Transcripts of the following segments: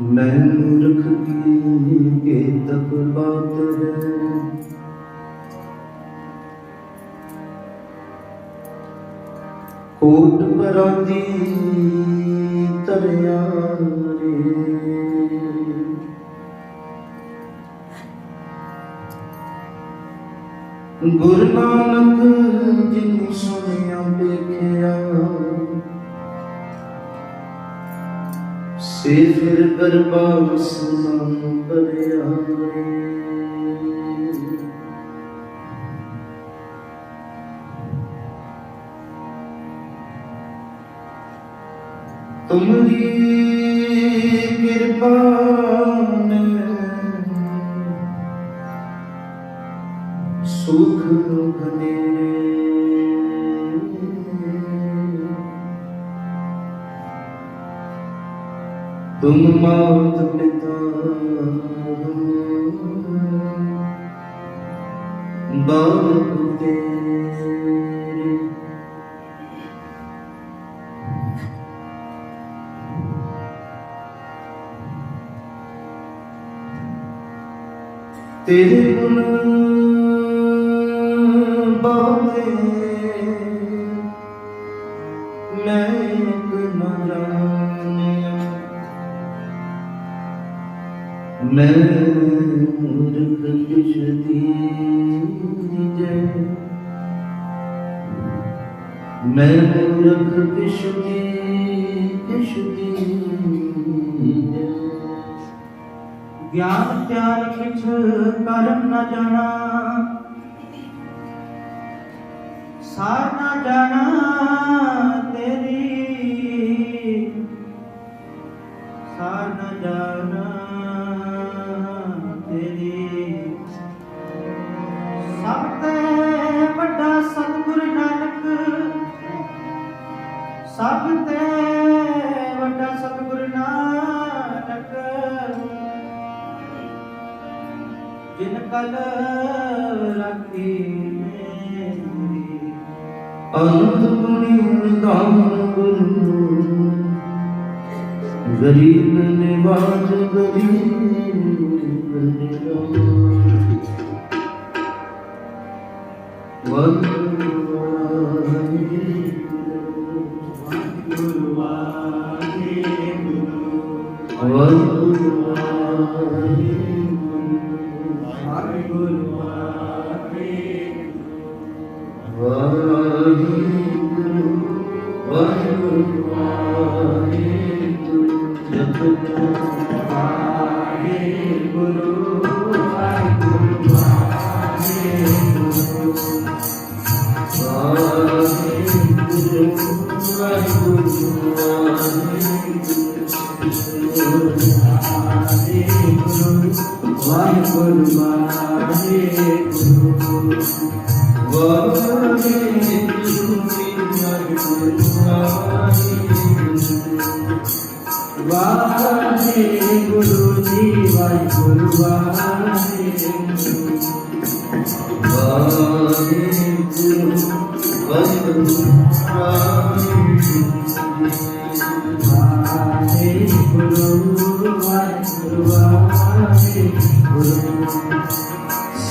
मैं मूर्ख की तब बात है, कोट बरादी तरया रे। गुरु नानक जिन सुनिया देखिया, से फिर दरबार सलाम करया रे। तुमरी कृपा में सुख घने, तुम मात पिता बाप तेरे। तेरे गुण बहुते मैं एक न जानिया, मैं मूर्ख किछ दीजे, मैं मूर्ख किछ दीजे। ज्ञान त्याग किछ कर्म न जाना, सार न जाना तेरी, सार न जाना तेरी। सब ते बड़ा सतगुर नानक, सब ते बड़ा सतगुर नानक, जिन कल रखी मेरी। अनंत गुणी निधान गुरु, गरीब निवाज गरीब निवाज।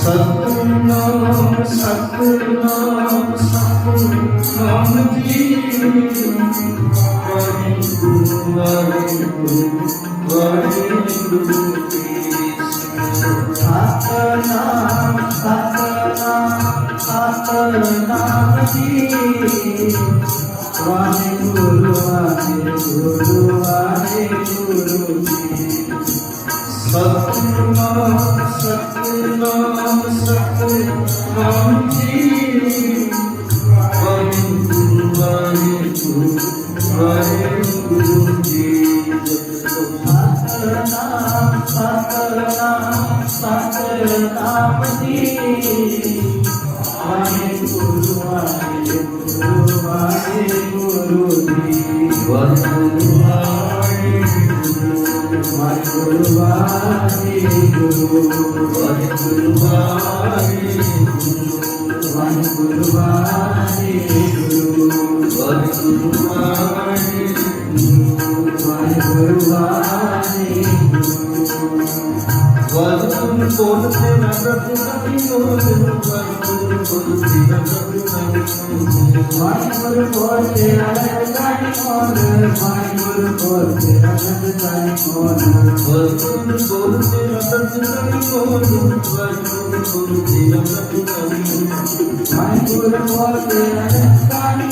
सतनाम सतनाम सतनाम जी, वाहिगुरु वाहिगुरु वाहिगुरु जी। सतनाम सतनाम सतनाम जी, वाहिगुरु वाहिगुरु वाहिगुरु जी। सतनाम सतनाम सतनाम जी, वाहिगुरु वाहिगुरु वाहिगुरु जी। सतनाम सतनाम सतनाम जी, वाहिगुरु वाहिगुरु वाहिगुरु ਵਾਹਿਗੁਰੂ ਜੀ ਵਾਹਿਗੁਰੂ ਵਾਹਿਗੁਰੂ ਵਾਹਿਗੁਰੂ ਵਾਹਿਗੁਰੂ ਵਾਹਿਗੁਰੂ ਵਾਹਿਗੁਰੂ ਵਾਹਿਗੁਰੂ ਕੋਲ ਤੇਰਾ ਪ੍ਰਭੂ ਕਰੀ ਕੋਲ ਵਾਹਿਗੁਰੂ ਕੋਲ ਤੇਰਾ ਪ੍ਰਭੂ ਕਰੀ ਵਾਹਿਗੁਰੂ ਕੋਲ ਤੇਰਾ ਰੰਗਾਈ ਕੋਲ ਵਾਹਿਗੁਰੂ ਕੋਲ ਤੇਰਾ ਰੰਗਾਈ ਕੋਲ ਵਾਹਿਗੁਰੂ ਕੋਲ ਤੇਰਾ ਰੰਗਾਈ ਕੋਲ ਵਾਹਿਗੁਰੂ ਕੋਲ ਤੇਰਾ ਰੰਗਾਈ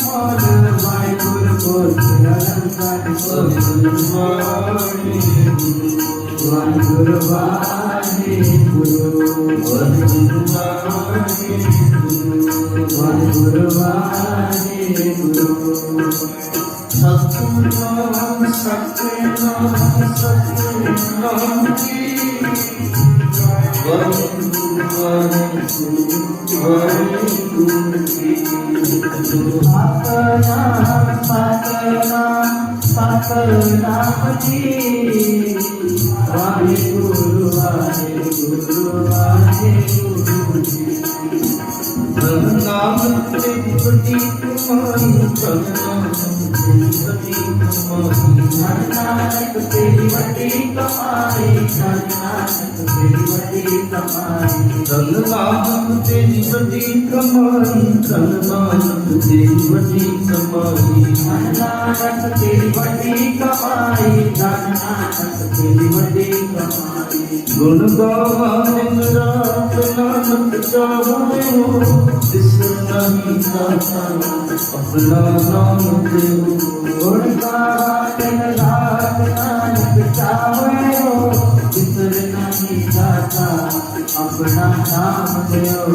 ਵਾਹਿਗੁਰੂ ਕੋਲ ਤੇਰਾ ਰੰਗਾਈ ਕੋਲ ਵਾਹਿਗੁਰੂ ਕੋਲ ਤੇਰਾ ਰੰਗਾਈ ਕੋਲ ਵਾਹਿਗੁਰੂ ਵਾਹਿਗੁਰੂ ਵਾਹਿਗੁਰੂ ਵਾਹਿਗੁਰੂ ਸਤਿਨਾਮ ਸਤਿਨਾਮ ਸਤਿਨਾਮ ਜੀ ਵਾਹਿਗੁਰੂ ਵਾਹਿਗੁਰੂ ਜੀ ਸਤਿਨਾਮ ਸਤਿਨਾਮ ਸਤਿਨਾਮ ਜੀ ਵਾਹਿਗੁਰੂ ਵਾਹਿਗੁਰੂ ਵਾਹਿਗੁਰੂ ਜੀ ਨਾਮ ਤੇਰੀ ਵੱਡੀ ਕਮਾਈ ਨਾਨਕ ਤੇਰੀ ਵੱਡੀ ਕਮਾਈ ਨਾਨਕ ਤੇਰੀ ਵੱਡੀ ਕਮਾਈ ਨਾਨਕ ਤੇਰੀ ਵੱਡੀ ਕਮਾਈ ਨਾਨਕ ਤੇਰੀ ਵੱਡੀ ਕਮਾਈ ਨਾਨਕ ਤੇਰੀ ਵੱਡੀ ਕਮਾਈ ਨਾਨਕ ਤੇਰੀ ਵੱਡੀ ਕਮਾਈ ਗੁਣ ਗਾਵਾਂ ਦਿਨ ਰਾਤ ਨਾਨਕ ਚਾਹਵੇ ਹੋ ਜਿਸ ਨਹੀਂ ਦਾਤਾ ਆਪਣਾ ਨਾਮ ਦੇਵ ਗੁਣ ਗਾਵਾਂ ਦਿਨ ਰਾਤ ਨਾਨਕ ਚਾਹਵੇ ਹੋ ਜਿਸ ਨਹੀਂ ਦਾਤਾ ਆਪਣਾ ਨਾਮ ਦੇਵ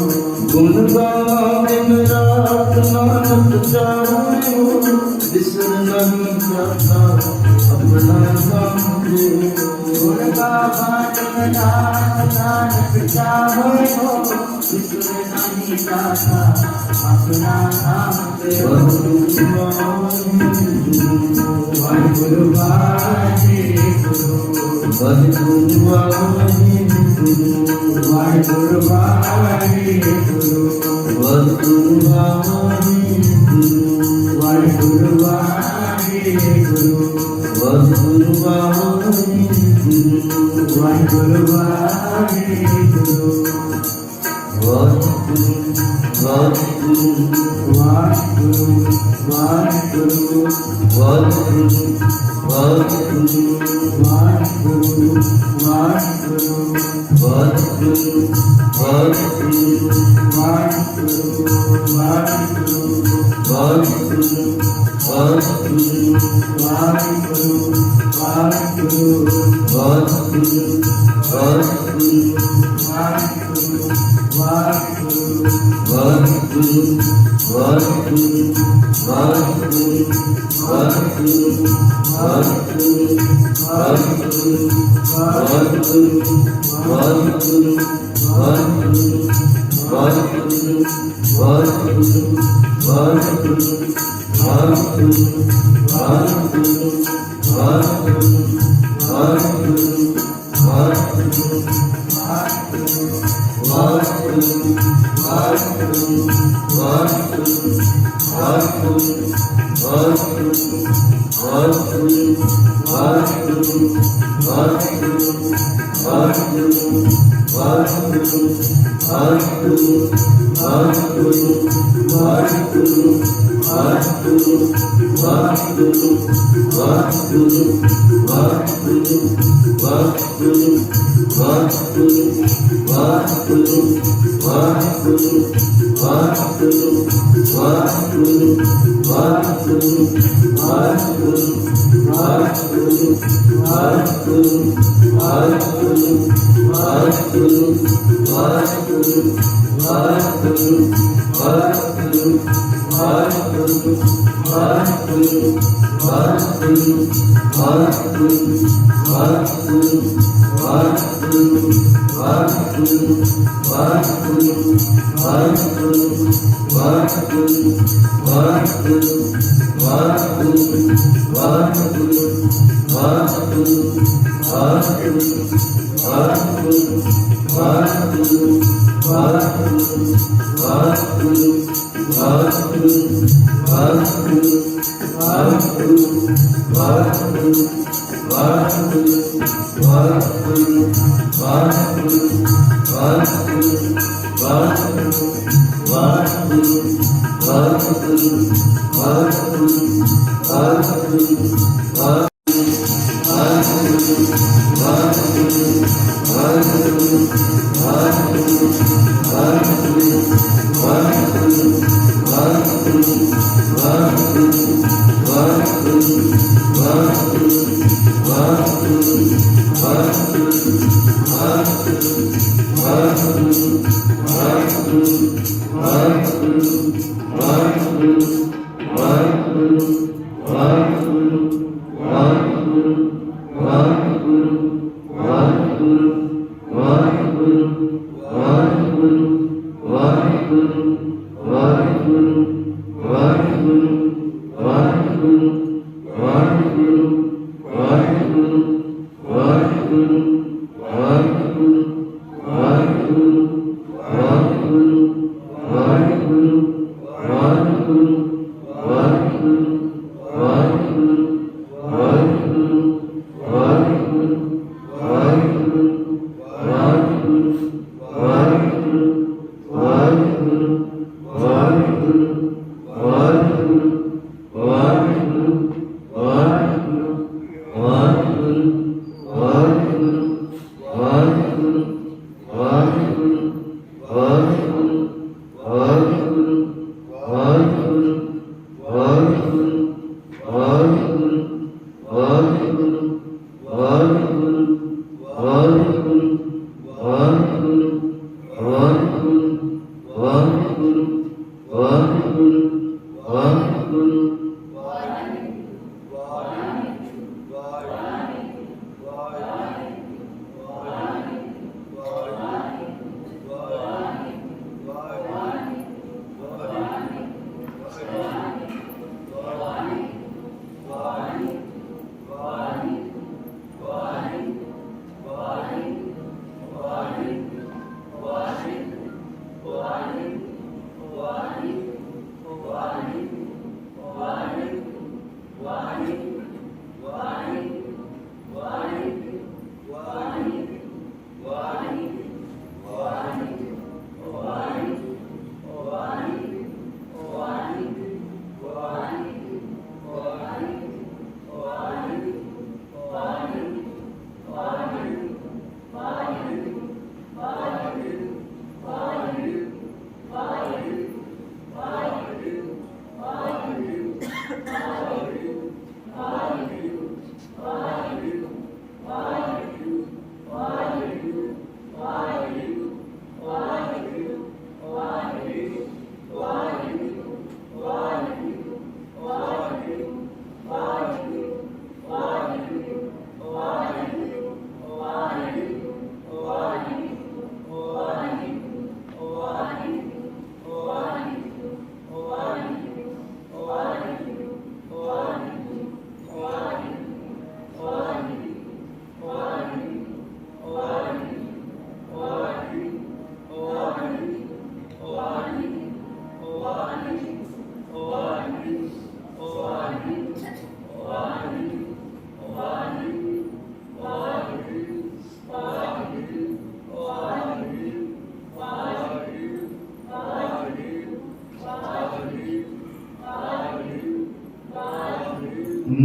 ਗੁਣ ਗਾਵਾਂ ਦਿਨ ਰਾਤ ਨਾਨਕ ਚਾਹਵੇ ਹੋ ਜਿਸ ਨਹੀਂ ਦਾਤਾ ਆਪਣਾ ਨਾਮ ਦੇਵ ਗੁਣ ਗਾਵਾਂ ਦਿਨ ਰਾਤ ਨਾਨਕ ਚਾਹਵੇ ਹੋ ਜਿਸ ਨਹੀਂ ਦਾਤਾ ਆਪਣਾ ਨਾਮ ਦੇਵ ਵਾਹਿਗੁਰੂ ਵਾਹਿਗੁਰੂ ਵਾਹਿਗੁਰੂ ਵਾਹਿਗੁਰੂ ਵਾਹਿਗੁਰੂ ਵਾਹਿਗੁਰੂ ਵਾਹਿਗੁਰੂ ਵਾਹਿਗੁਰੂ ਵਾਹਿਗੁਰੂ ਵਾਹਿਗੁਰੂ ਵਾਹਿਗੁਰੂ ਵਾਹਿਗੁਰੂ Vastu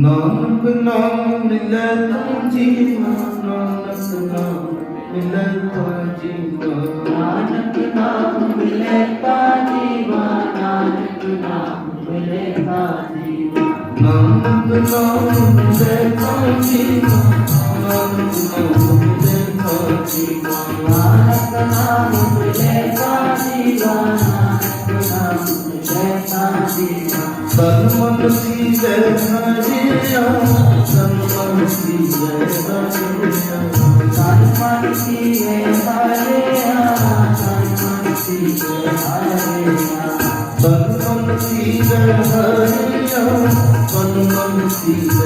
नानक नाम मिलै तो जीवा, नानक नाम मिलै तो जीवा, नानक नाम मिले का जीवा, नानक नाम मिले का जीवा, नानक नाम मिलै तो जीवा, नानक नाम मिलै तो जीवा, नानक नाम मिले का जीवा, नानक नाम मिले का जीवा, सन्मन सीधे हरिया, सन्मन सीधे हरिया, सन्मन सीधे हरिया, सन्मन सीधे हरिया, सन्मन सीधे हरिया, बिन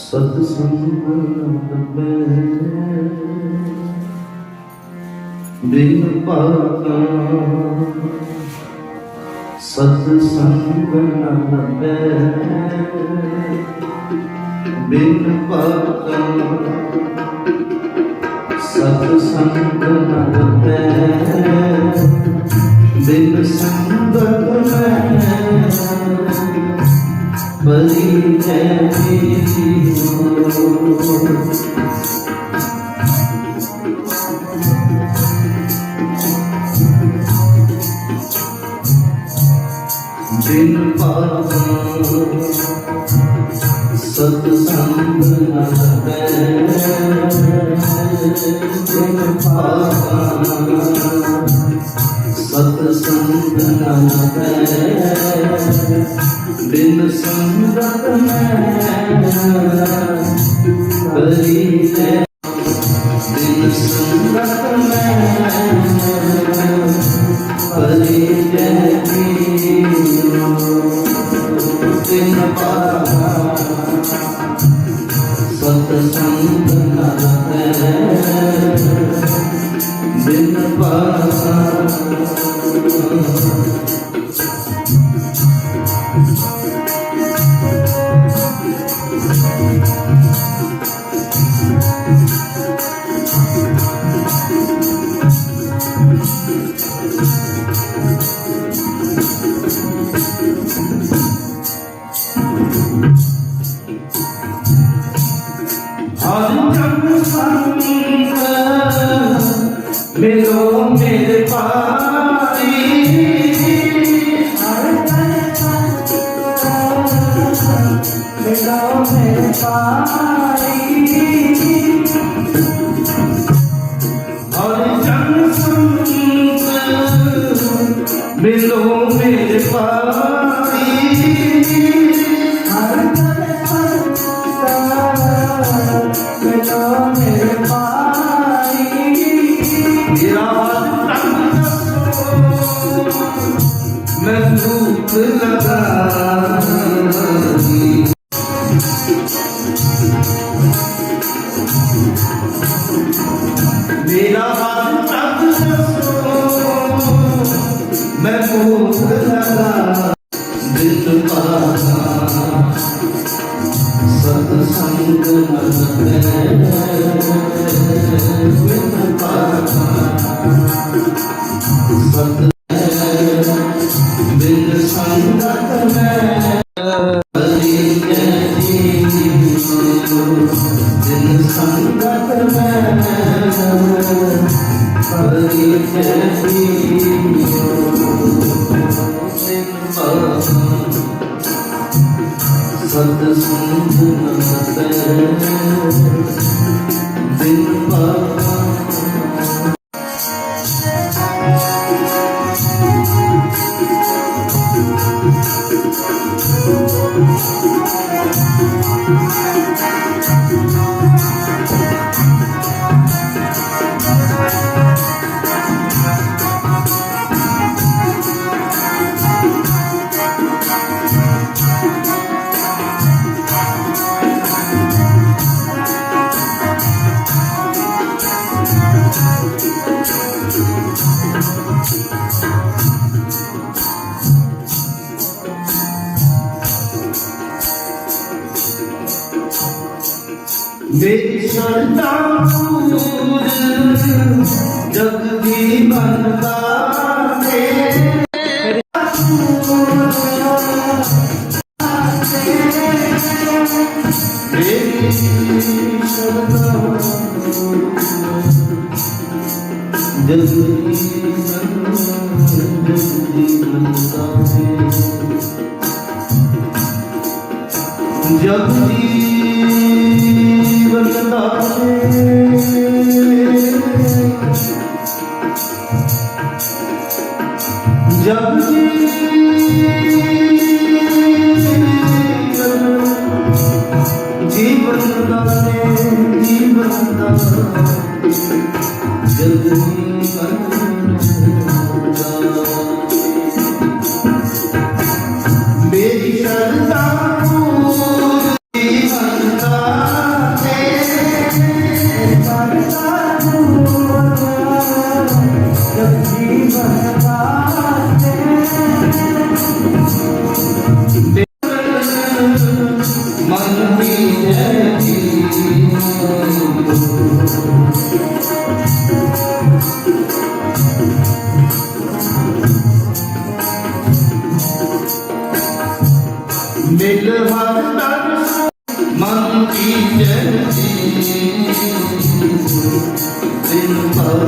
सत्संग बिन पाका सत्संग बिन पाका सत्संग बिन संगत परिचय बिन पाका सत्संग बिन पाका सत्संग बिन संगत परिचय बिन संगत परिचय बिन पाका सत्संग बिन पाका मिलो मेरे पारी मिलो मेरे पारी और जन संगीत मिलो मेरे पारी मिलो मेरे पारी मैं भूख लगा मेरा हाथ तक मैं भूख लगा दिल पागा सत्संग दिल पागा सत बिन संगत में बिन संगत में सत्संग बिन पाका मेरी श्रद्धा जग जीवन दाते मेरी श्रद्धा जग जीवन दाते जग जीवन दाते जग जीवन दाते जीवन दाते जग जीवन मेरी श्रद्धा मिल हर दर्श मन की जयती दिन पर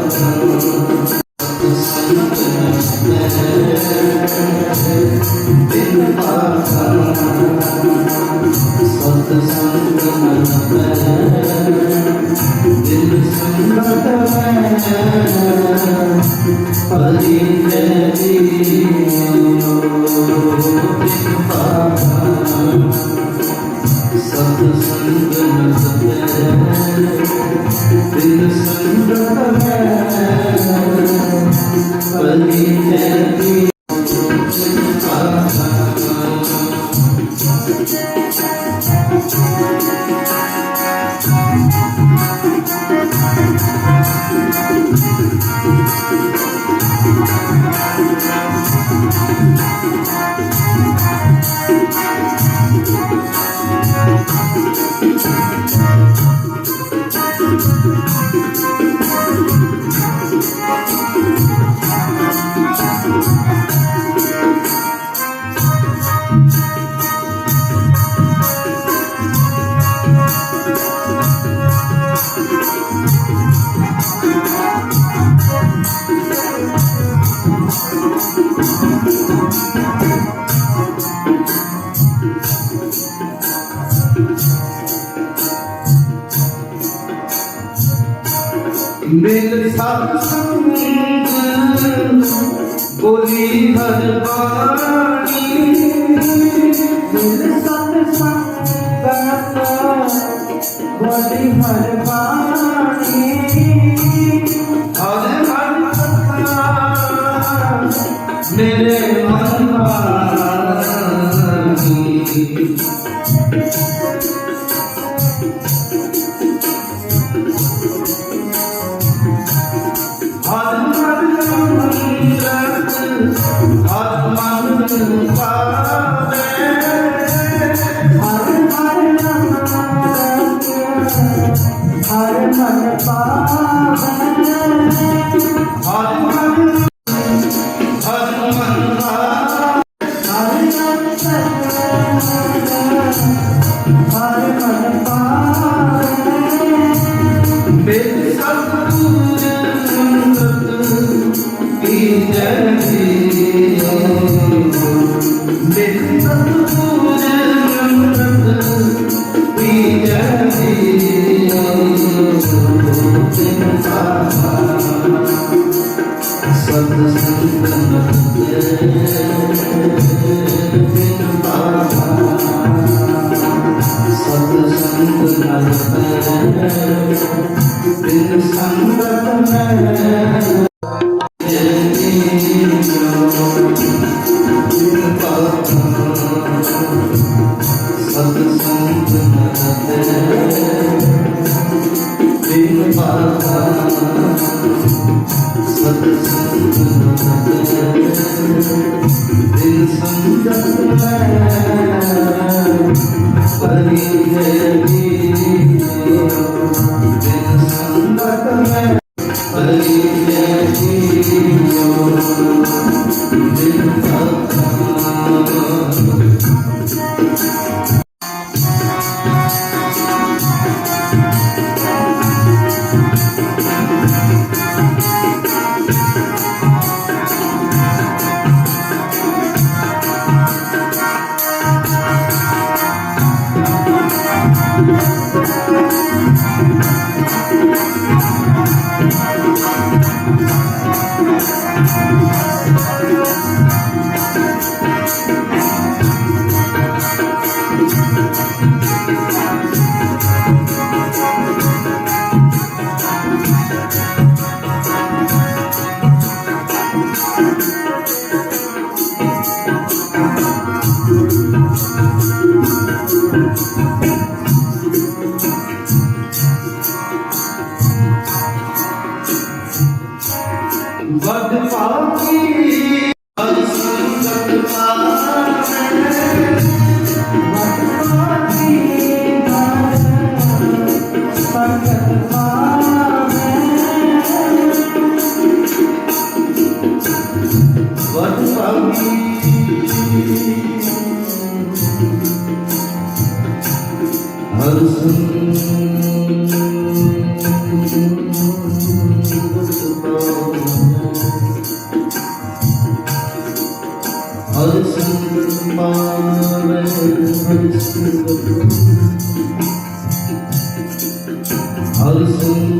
दिन पर सत्संग दिल संगत परि सत्संग दिल संगत परि मिल सत्संग बोली हर वाणी मिल सत्संग बोली हर वाणी हर हर कथा मेरे मन वाणी Hari बिन पाता वद पाकी हर संगत पावे वद पाकी हर संगत पावे वद पाकी हर हर संगत पावे हर संगत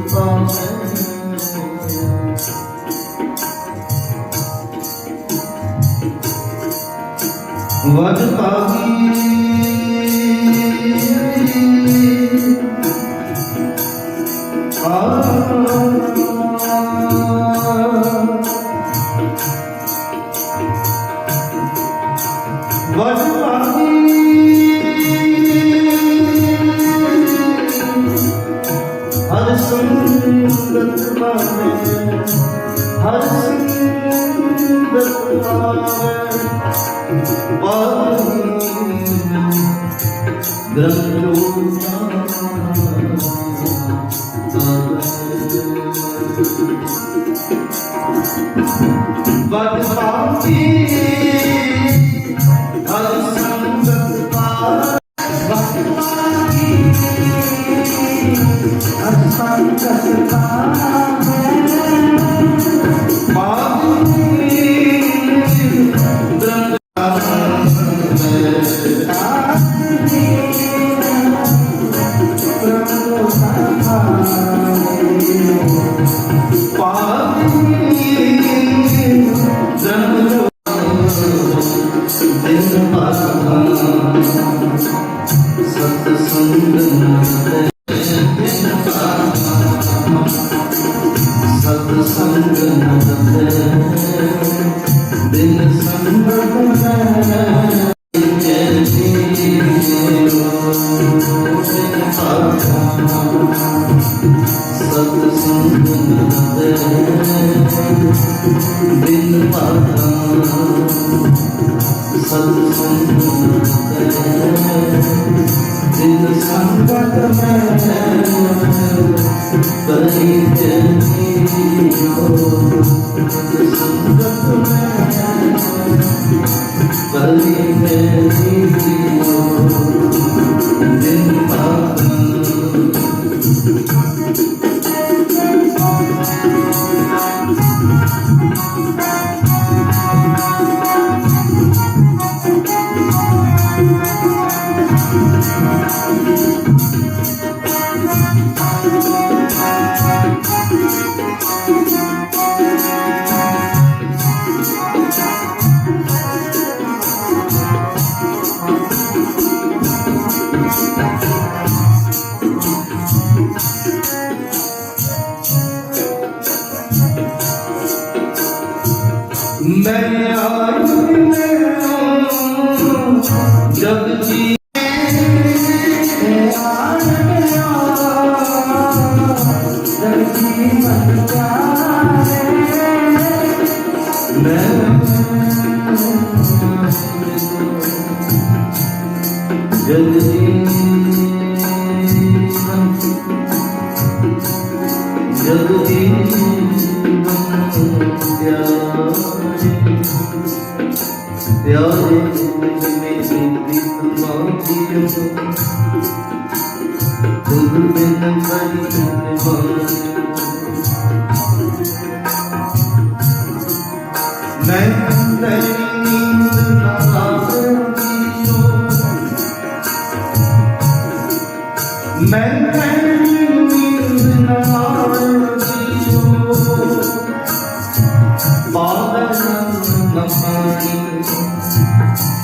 पावे वद पागी वद पागी हर संगत पावे हर संगत पावे वद पागी हर संगत पावे वद पागी हर संगत पावे मैं आयु में जब जी जगदीश मैं तेरी नींद न आवेगी मैं तेरी नींद न आवेगी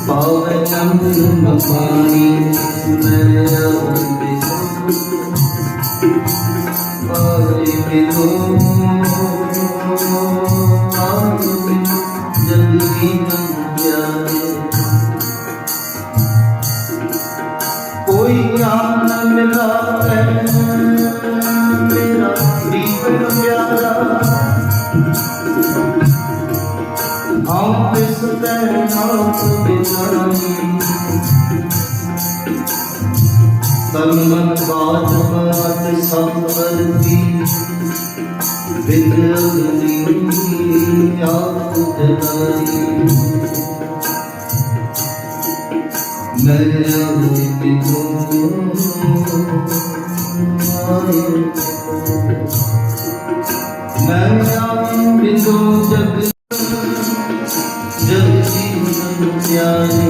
पावन पानी मेरे जल्दी कोई याद मिला मेरा दीपक प्यारा हम इस तन मन बात बात सब करती बिगड़ती आप जलाई मैं बिंदु जग जग जीवन प्यारे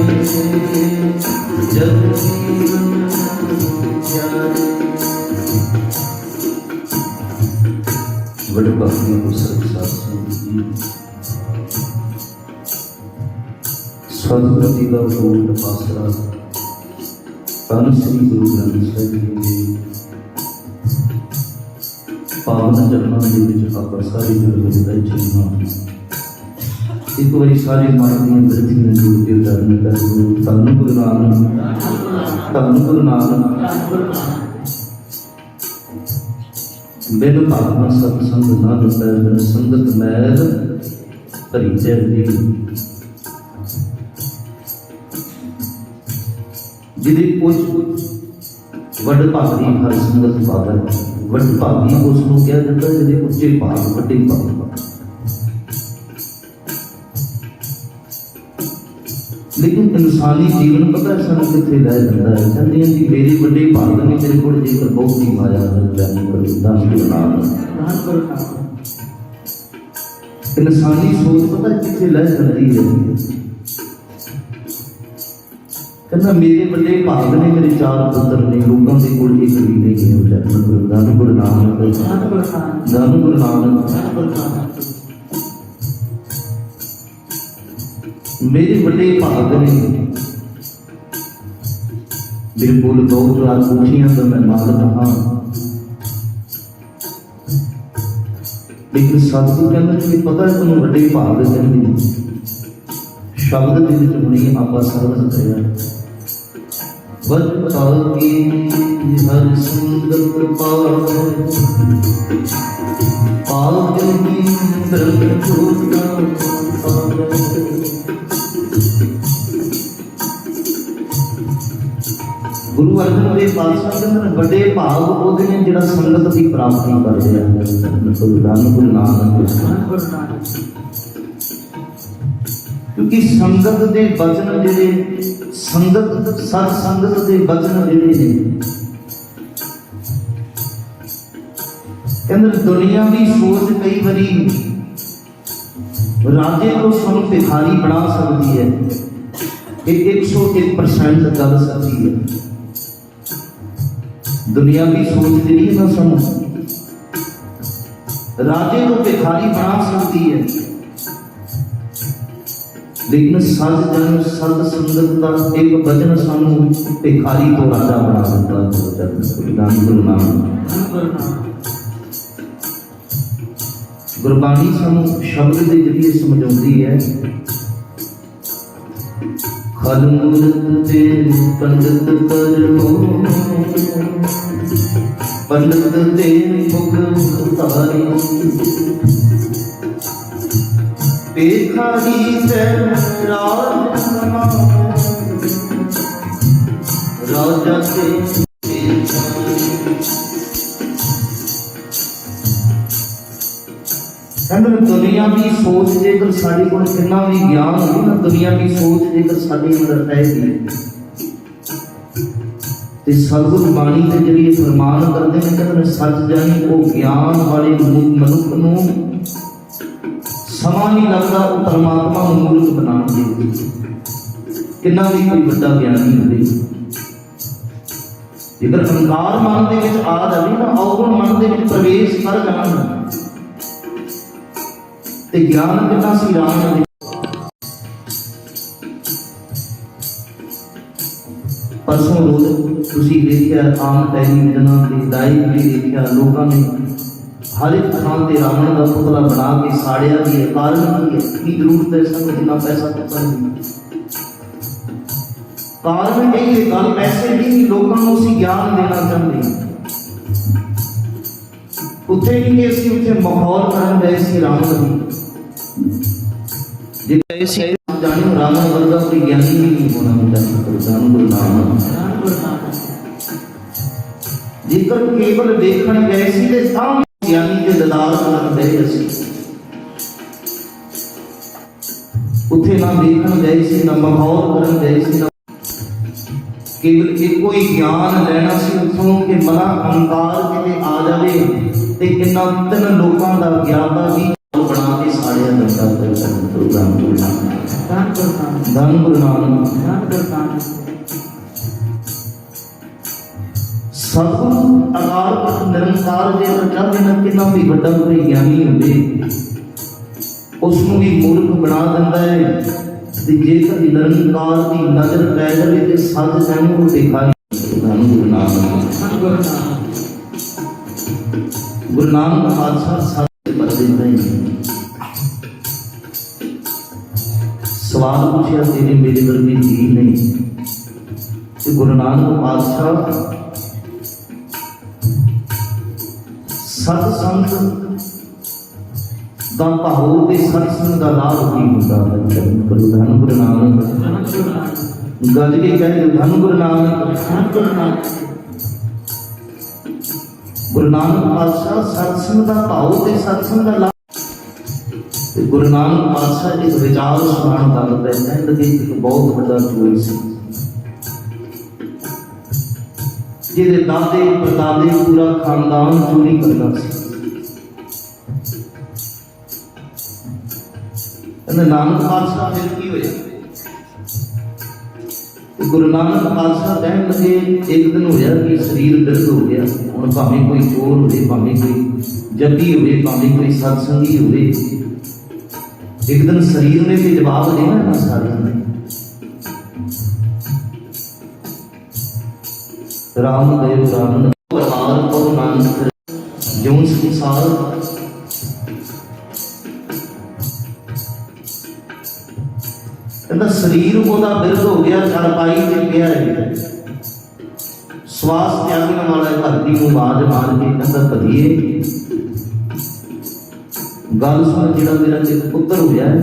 जग जीवन प्यारे बड़े भक्तियों को सर्वसाथ सदगुरु का पूर्ण पासरा धन श्री गुरु ग्रंथ साहिब जी के पावन चरणों के विच आप सारी जगत बैठे हाँ एक बारी सारे मन दी बृद्धि में जोड़ के उच्चारण कर धन गुरु नानक धन गुरु नानक बिन भावना सत्संग न लुटै बिन संगत मैल भरी चैली जिहदे कुछ वड भागी हर संगत पावै वड भागी उसनूं कहा जाता है जिहदे उच्चे भाग वड्डे भाग लेकिन इंसानी जीवन पता है सानूं कित्थे लै जांदा है कहंदे हैं कि मेरे वड्डे भाग ने मेरे कोल जेकर बहुत ही माया जानी पर दान गुरु नानक इंसानी सोच पता है कित्थे लै जांदी है कहना मेरे बड़े भाग ने मेरे चार पुत्र ने लोगों के कोल एक भी नहीं है धन गुरु नानक धन गुरु नानक मेरे बड़े भाग ने मेरे कोल दो चार कोठियां तो मैं मालक हाँ लेकिन सतगुरु कहते कि पता है तुम बड़े भाग कहते शब्द के हुणे आप सरवत करिया वत पागी हर संगत पावे पावनी ब्रह्म ज्योता गुरु अर्जन देव पातशाह कहते बड़े भाग ਉਹਦੇ ਨੇ ਜਿਹੜਾ ਸੰਗਤ ਦੀ ਪ੍ਰਾਪਤੀ ਕਰਦੇ ਆ ਗੁਰੂ ਨਾਨਕ क्योंकि संगत के वचन जिहड़े संगत सत संगत के वचन जिहड़े ने कहंदे दुनिया की सोच कई बारी राजे को सानू भिखारी बना सकती है ये 101% गल सच्ची है दुनिया की सोच जी ना सानू राजे को भिखारी बना सकती है लेकिन सच जन सत संगत का एक वचन सानू भिखारी तो राजा बना देता है गुरु नानक गुरबाणी सानू शब्द के जरिए समझाती है खल मूरत ते पंडित करो पंडित ते मुख उतारी भिखारी से राज राजा से दुनिया की सोच जेकर साढ़े को कितना भी ज्ञान हो ना दुनिया की सोच जेकर साढ़े अंदर रहेगी ते सतगुरु बाणी के जरिए फरमान करते हैं कहते सच जानी वो ज्ञान वाले मनुख नूं ਸਮਾਂ ਨਹੀਂ ਲੱਗਦਾ ਉਹ ਪਰਮਾਤਮਾ ਨੂੰ ਮੂਰਖ ਬਣਾਉਣ ਦੇ ਵਿੱਚ। ਕਿੰਨਾ ਵੀ ਕੋਈ ਵੱਡਾ ਗਿਆਨੀ ਹੋਵੇ, ਜੇਕਰ ਅਹੰਕਾਰ ਮਨ ਦੇ ਵਿੱਚ ਆ ਜਾਵੇ ਨਾ, ਔਗੁਣ ਮਨ ਦੇ ਵਿੱਚ ਪ੍ਰਵੇਸ਼ ਕਰ ਜਾਣ, ਤੇ ਗਿਆਨ ਕਿੰਨਾ ਸੀ ਰਾਮ ਦੇ। ਪਰਸੋਂ ਰੋਜ਼ ਤੁਸੀਂ ਦੇਖਿਆ ਆਮ ਟੈਲੀਵਿਜ਼ਨਾਂ ਤੇ ਲਾਈਵ ਵੀ ਦੇਖਿਆ, ਲੋਕਾਂ ਨੇ ਹਰ ਇੱਕ ਥਾਂ ਤੇ ਰਾਵਣ ਦਾ ਪੁਤਲਾ ਬਣਾ ਕੇ ਸਾੜਿਆ ਵੀ ਹੈ। ਕਾਰਨ ਕੀ ਹੈ? ਕੀ ਜ਼ਰੂਰਤ ਹੈ ਸਾਨੂੰ ਇੰਨਾ ਪੈਸਾ ਖਰਚਣ ਦੀ? ਕਾਰਨ ਇਹ ਹੈ, ਗੱਲ ਪੈਸੇ ਦੀ ਨਹੀਂ, ਲੋਕਾਂ ਨੂੰ ਅਸੀਂ ਗਿਆਨ ਦੇਣਾ ਚਾਹੁੰਦੇ ਹਾਂ। ਉੱਥੇ ਨਹੀਂ ਕਿ ਅਸੀਂ ਉੱਥੇ ਮਾਹੌਲ ਕਰਨ ਗਏ ਸੀ ਰਾਵਣ ਦੀ, ਜੇ ਗਏ ਸੀ ਜਾਣਿਓ ਰਾਵਣ ਵਰਗਾ ਕੋਈ ਗਿਆਨੀ ਵੀ ਨਹੀਂ ਹੋਣਾ ਹੁੰਦਾ। ਸਾਨੂੰ ਗੁਰੂ ਨਾਨਕ ਜੇਕਰ ਕੇਵਲ ਵੇਖਣ ਗਏ ਸੀ ਤੇ ਤਾਂ ਗਿਆਨੀ ਦੇ ਦਦਾਰ ਕਰਨ ਗਏ ਅਸੀਂ, ਉੱਥੇ ਨਾ ਵੇਖਣ ਗਏ ਸੀ, ਨਾ ਮਾਹੌਲ ਕਰਨ ਗਏ ਸੀ, ਨਾ ਕੇਵਲ ਇੱਕੋ ਹੀ ਗਿਆਨ ਲੈਣਾ ਸੀ ਉੱਥੋਂ ਕਿ ਮਨਾ ਅਹੰਕਾਰ ਕਿਤੇ ਆ ਜਾਵੇ ਤੇ ਇਹਨਾਂ ਤਿੰਨ ਲੋਕਾਂ ਦਾ ਗਿਆਤਾ ਵੀ ਬਣਾ ਕੇ ਸਾੜਿਆ ਜਾਂਦਾ ਪ੍ਰੋਗਰਾਮ। ਧੰਨ ਗੁਰੂ ਨਾਨਕ। ਸਤਿਗੁਰੂ ਅਕਾਲ ਪੁਰਖ ਨਿਰੰਕਾਰ ਜੇ ਚਾਹਦੇ ਨਾ ਕਿੰਨਾ ਵੀ ਵੱਡਾ ਕੋਈ ਗਿਆਨੀ ਹੋਵੇ, ਉਸ ਨੂੰ ਵੀ ਮੂਰਖ ਬਣਾ ਦਿੰਦਾ ਹੈ। ਤੇ ਜੇਕਰ ਨਿਰੰਕਾਰ ਦੀ ਨਜ਼ਰ ਪੈ ਜਾਵੇ ਤੇ ਸੱਚ ਜਾਣੂ ਨੂੰ ਦਿਖਾਈ। ਗੁਰੂ ਨਾਨਕ ਪਾਤਸ਼ਾਹ ਸੱਚ ਪਰ ਦਿੰਦਾ ਹੀ। ਸਵਾਲ ਪੁੱਛਿਆ ਤੇਰੇ ਮੇਰੇ ਵਰਗੇ ਜੀ ਨਹੀਂ, ਤੇ ਗੁਰੂ ਨਾਨਕ ਪਾਤਸ਼ਾਹ ਸਤ ਸੰਤ ਦਾ ਭਾਉ ਤੇ ਸਤ ਸੰਤ ਦਾ ਲਾਭ ਵੀ ਹੁੰਦਾ ਹੈ। ਧੰਨ ਗੁਰੂ ਨਾਨਕ। ਗੱਜ ਕੇ ਕਹਿੰਦੇ ਧੰਨ ਗੁਰੂ ਨਾਨਕ। ਗੁਰੂ ਨਾਨਕ ਪਾਤਸ਼ਾਹ ਸਤ ਸੰਤ ਦਾ ਭਾਉ ਤੇ ਸਤ ਸੰਤ ਦਾ ਲਾਭ। ਤੇ ਗੁਰੂ ਨਾਨਕ ਪਾਤਸ਼ਾਹ ਇੱਕ ਵਿਚਾਰ ਸੁਣਾਉਣ ਗੱਲ ਪੈ ਕਹਿੰਦੇ ਇੱਕ ਬਹੁਤ ਵੱਡਾ ਚੋਰ ਸੀ, ਜਿਹਦੇ ਦਾਦੇ ਪੜਦਾਦੇ ਪੂਰਾ ਖਾਨਦਾਨ ਚੋਰੀ ਕਰਦਾ ਸੀ। ਕਹਿੰਦੇ ਨਾਨਕ ਪਾਤਸ਼ਾਹ ਫਿਰ ਕੀ ਹੋਇਆ? ਗੁਰੂ ਨਾਨਕ ਪਾਤਸ਼ਾਹ ਕਹਿਣ ਲੱਗੇ ਇੱਕ ਦਿਨ ਹੋਇਆ ਕਿ ਸਰੀਰ ਦਰਦ ਹੋ ਗਿਆ। ਹੁਣ ਭਾਵੇਂ ਕੋਈ ਚੋਰ ਹੋਵੇ, ਭਾਵੇਂ ਕੋਈ ਜਪੀ ਹੋਵੇ, ਭਾਵੇਂ ਕੋਈ ਸਤਸੰਗੀ ਹੋਵੇ, ਇੱਕ ਦਿਨ ਸਰੀਰ ਨੇ ਵੀ ਜਵਾਬ ਦੇਣਾ ਨਾ ਸਾਰਿਆਂ ਨੇ। ਰਾਮ ਦੇਵ ਰਾਮ ਪਰਮਾਰ ਕੋ ਨਾਨਕ ਜਿਉਂ ਸੰਸਾਰ। ਕਹਿੰਦਾ ਸਰੀਰ ਉਹਦਾ ਬਿਰਧ ਹੋ ਗਿਆ, ਚਾਰਪਾਈ ਤੇ ਪਿਆ ਹੈ, ਸਵਾਸ ਤਿਆਗਣ ਵਾਲਾ ਧਰਤੀ ਨੂੰ ਆਵਾਜ਼ ਮਾਰ ਕੇ ਕਹਿੰਦਾ ਭਦੀਏ ਗੱਲ ਸੁਣ, ਜਿਹੜਾ ਮੇਰਾ ਇੱਕ ਪੁੱਤਰ ਹੋਇਆ ਹੈ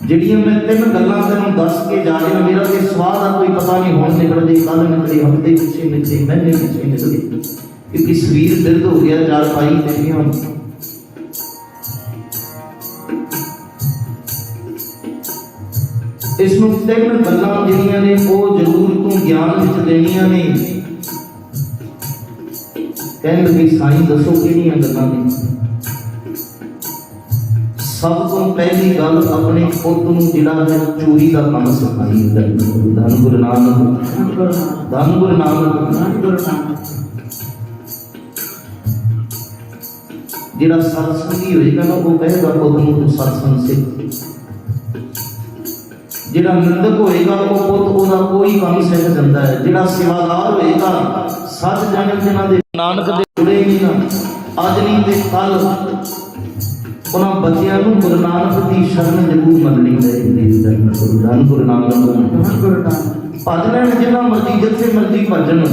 ਜਿਹੜੀਆਂ ਮੈਂ ਤਿੰਨ ਗੱਲਾਂ ਤੈਨੂੰ ਦੱਸ ਕੇ ਜਾ ਰਿਹਾ, ਮੇਰਾ ਤੇ ਸਵਾਹ ਦਾ ਕੋਈ ਪਤਾ ਨਹੀਂ, ਹੁਣ ਨਿਕਲਦੇ ਕੱਲ ਨਿਕਲੇ, ਹਫ਼ਤੇ ਪਿੱਛੇ ਨਿਕਲੇ, ਮਹੀਨੇ ਪਿੱਛੇ ਨਿਕਲੇ, ਕਿਉਂਕਿ ਸਰੀਰ ਦਰਦ ਹੋ ਗਿਆ, ਚਾਰਪਾਈ ਤੇ ਪਿਆ। ਇਸ ਨੂੰ ਤਿੰਨ ਗੱਲਾਂ ਜਿਹੜੀਆਂ ਨੇ ਉਹ ਜ਼ਰੂਰ ਤੂੰ ਗਿਆਨ ਵਿੱਚ ਦੇਣੀਆਂ ਨੇ। ਕਹਿੰਦੇ ਵੀ ਸਾਈਂ ਦੱਸੋ ਕਿਹੜੀਆਂ ਗੱਲਾਂ ਨੇ? ਸਭ ਤੋਂ ਪਹਿਲੀ ਗੱਲ ਆਪਣੇ ਪੁੱਤ ਨੂੰ ਜਿਹੜਾ ਹੈ ਚੋਰੀ ਦਾ ਕੰਮ ਸਿਖਾਈ। ਧੰਨ ਗੁਰੂ ਨਾਨਕ। ਧੰਨ ਗੁਰੂ ਨਾਨਕ। ਜਿਹੜਾ ਸਤਸੰਗੀ ਹੋਏਗਾ ਨਾ ਉਹ ਕਹੇਗਾ ਪੁੱਤ ਨੂੰ ਤੂੰ ਸਤਸੰਗ ਸਿੱਖ। ਜਿਹੜਾ ਨਿੰਦਕ ਹੋਏਗਾ ਉਹ ਪੁੱਤ ਉਹਦਾ ਕੋਈ ਕੰਮ ਸਿੱਖ ਜਾਂਦਾ ਹੈ। ਜਿਹੜਾ ਸੇਵਾਦਾਰ ਹੋਏਗਾ ਸੱਚ ਜਾਣੇ ਜਿਹਨਾਂ ਦੇ ਨਾਨਕ ਦੇ ਜੁੜੇ ਨਹੀਂ ਨਾ, ਅੱਜ ਨਹੀਂ ਤੇ ਕੱਲ ਉਹਨਾਂ ਬੱਚਿਆਂ ਨੂੰ ਗੁਰੂ ਨਾਨਕ ਦੀ ਸ਼ਰਨ ਜ਼ਰੂਰ ਮੰਨਣੀ ਚਾਹੀਦੀ ਹੈ। ਧੰਨ ਗੁਰੂ ਨਾਨਕ। ਭੱਜ ਲੈਣ ਜਿੰਨਾ ਮਰਜ਼ੀ, ਜਿੱਥੇ ਮਰਜ਼ੀ ਭੱਜਣ,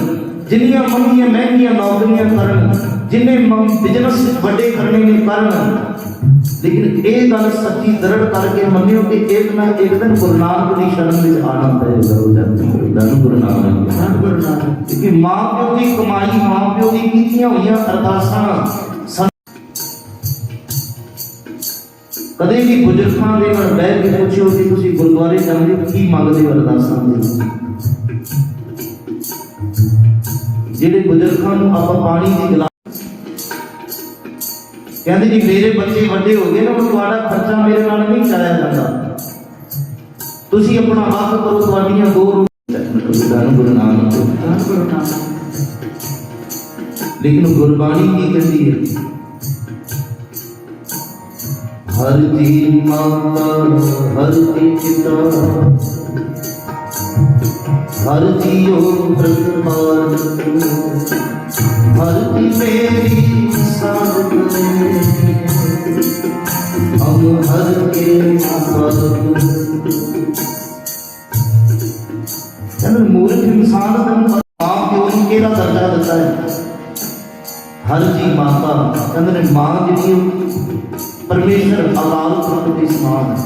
ਜਿੰਨੀਆਂ ਮੰਗੀਆਂ ਮਹਿੰਗੀਆਂ ਨੌਕਰੀਆਂ ਕਰਨ, ਜਿੰਨੇ ਬਿਜ਼ਨਸ ਵੱਡੇ ਕਰਨੇ ਨੇ ਕਰਨ, ਲੇਕਿਨ ਇਹ ਗੱਲ ਸੱਚੀ ਦਰੜ ਕਰਕੇ ਮੰਨਿਓ ਕਿ ਇੱਕ ਨਾ ਇੱਕ ਦਿਨ ਗੁਰੂ ਨਾਨਕ ਦੀ ਸ਼ਰਨ ਵਿੱਚ ਆਣਾ ਪਏਗਾ। ਧੰਨ ਗੁਰੂ ਨਾਨਕ। ਕਿਉਂਕਿ ਮਾਂ ਪਿਓ ਦੀ ਕਮਾਈ, ਮਾਂ ਪਿਓ ਦੀ ਕੀਤੀਆਂ ਹੋਈਆਂ ਅਰਦਾਸਾਂ ਕਦੇ ਵੀ ਬਜ਼ੁਰਗਾਂ ਦੇ ਨਾਲ ਬਹਿ ਕੇ ਪੁੱਛਿਓ ਕਿ ਤੁਸੀਂ ਗੁਰਦੁਆਰੇ ਜਾਂਦੇ ਹੋ ਕੀ ਮੰਗਦੇ ਹੋ ਅਰਦਾਸਾਂ ਦੇ? ਜਿਹੜੇ ਬਜ਼ੁਰਗਾਂ ਨੂੰ ਆਪਾਂ ਪਾਣੀ ਦੀ ਗਲਾਸ कहते जी मेरे बच्चे वड्डे हो गए ना, वो तुम्हारा खर्चा मेरे नाल नहीं चलाया जाता, तुसी अपना वक्त करो, तुम्हारियां दो धन गुरु नानक। ਧੰਨ ਗੁਰੂ ਨਾਨਕ। लेकिन गुरबाणी की कहती है, हर जी माता हर जी पिता हर जियो प्रतिपालक, हर जी मेरी साधक हम हर के मालक। मूर्ख इंसान को मां प्यो ने केड़ा दर्जा दिता है? हर जी माता कहते ने मां जी परमेश्वर अकाल पुरख के समान है।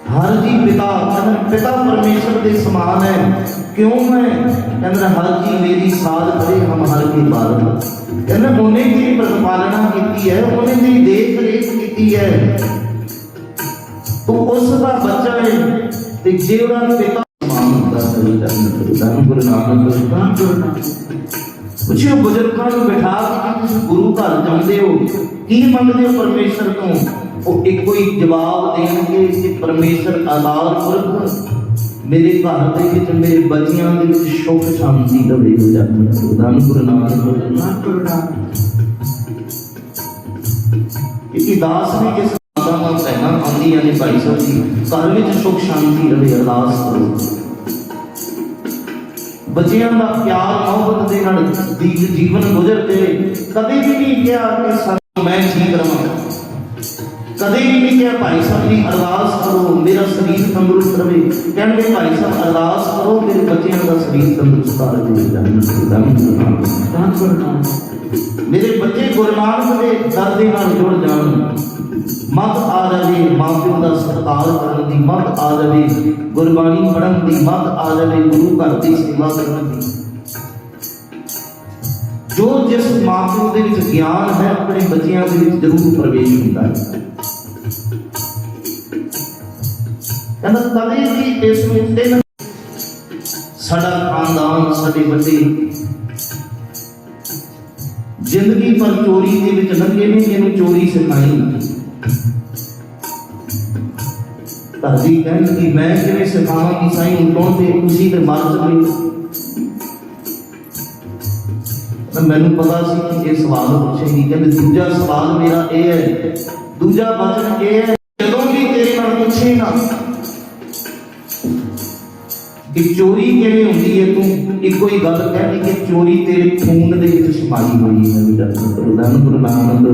हर जी पिता कहते पिता परमेश्वर के समान है। क्यों है? कहते हर जी मेरी साध करे हम हर के बालक। कहते उन्हें जी प्रतिपालना की है, उन्हें जी देख रेख की है, तो उसका बच्चा है ते जेड़ा पिता समान होता है। धन गुरु नानक। ਧੰਨ ਗੁਰੂ ਨਾਨਕ। ਪੁੱਛਿਓ ਬਜ਼ੁਰਗਾਂ ਨੂੰ ਬਿਠਾ ਕੇ ਤੁਸੀਂ ਗੁਰੂ ਘਰ ਜਾਂਦੇ ਹੋ, ਕੀ ਮੰਗਦੇ ਹੋ ਪਰਮੇਸ਼ਰ ਤੋਂ? ਉਹ ਇੱਕੋ ਹੀ ਜਵਾਬ ਦੇਣਗੇ ਕਿ ਪਰਮੇਸ਼ਰ ਅਕਾਲ ਪੁਰਖ ਮੇਰੇ ਘਰ ਦੇ ਵਿੱਚ ਮੇਰੇ ਬੱਚਿਆਂ ਦੇ ਵਿੱਚ ਸੁੱਖ ਸ਼ਾਂਤੀ ਦੇਵੇ। ਹੋ ਜਾਂਦਾ ਧੰਨ ਗੁਰੂ ਨਾਨਕ। ਧੰਨ ਗੁਰੂ ਨਾਨਕ। ਕਿ ਦਾਸ ਨੇ ਜਿਸ ਮਾਤਾਵਾਂ ਭੈਣਾਂ ਆਉਂਦੀਆਂ ਨੇ ਭਾਈ ਸਾਹਿਬ ਜੀ, ਘਰ ਵਿੱਚ ਸੁੱਖ ਸ਼ਾਂਤੀ ਰਹੇ, ਅਰਦਾਸ ਕਰੋ। बच्चियां का प्यार मोहब्बत के नाल जीवन गुजरते, कभी भी नहीं किया कि सर मैं ठीक रहा, कभी भी नहीं किया भाई साहब जी अरदास करो मेरा शरीर तंदुरुस्त रहे। कहते भाई साहब अरदास करो मेरे बच्चों का शरीर तंदुरुस्त रहे। ਧੰਨ ਗੁਰੂ ਨਾਨਕ। मेरे बच्चे गुरु नानक के दर के नाल जुड़ जान, मत आ जाए मां प्यो का सत्कार करने की, मत आ जाए गुरबाणी पढ़न की, मत आ जाए गुरु घर की सेवा करने की। जो जिस मां प्यो के विच ज्ञान है अपने बच्चों के विच जरूर प्रवेश होता है। कहना कभी भी इस साडा खानदान साडे बच्चे जिंदगी पर चोरी के विच लंघे ने, इन्हूं चोरी सिखाई। दादी कहन कि मैं किवें सिखावां कि साईं उठों ते तुसीं ते मर चले। मैनूं पता सी कि ये सवाल पूछेगी। कहते दूजा सवाल मेरा ये है, दूजा वचन ये है, जदों भी तेरे नाल पूछे ना कि चोरी किवें हुंदी है, तूं इक्को ही गल कहनी कि चोरी तेरे खून दे विच समाई होई है। धन गुरु नानक।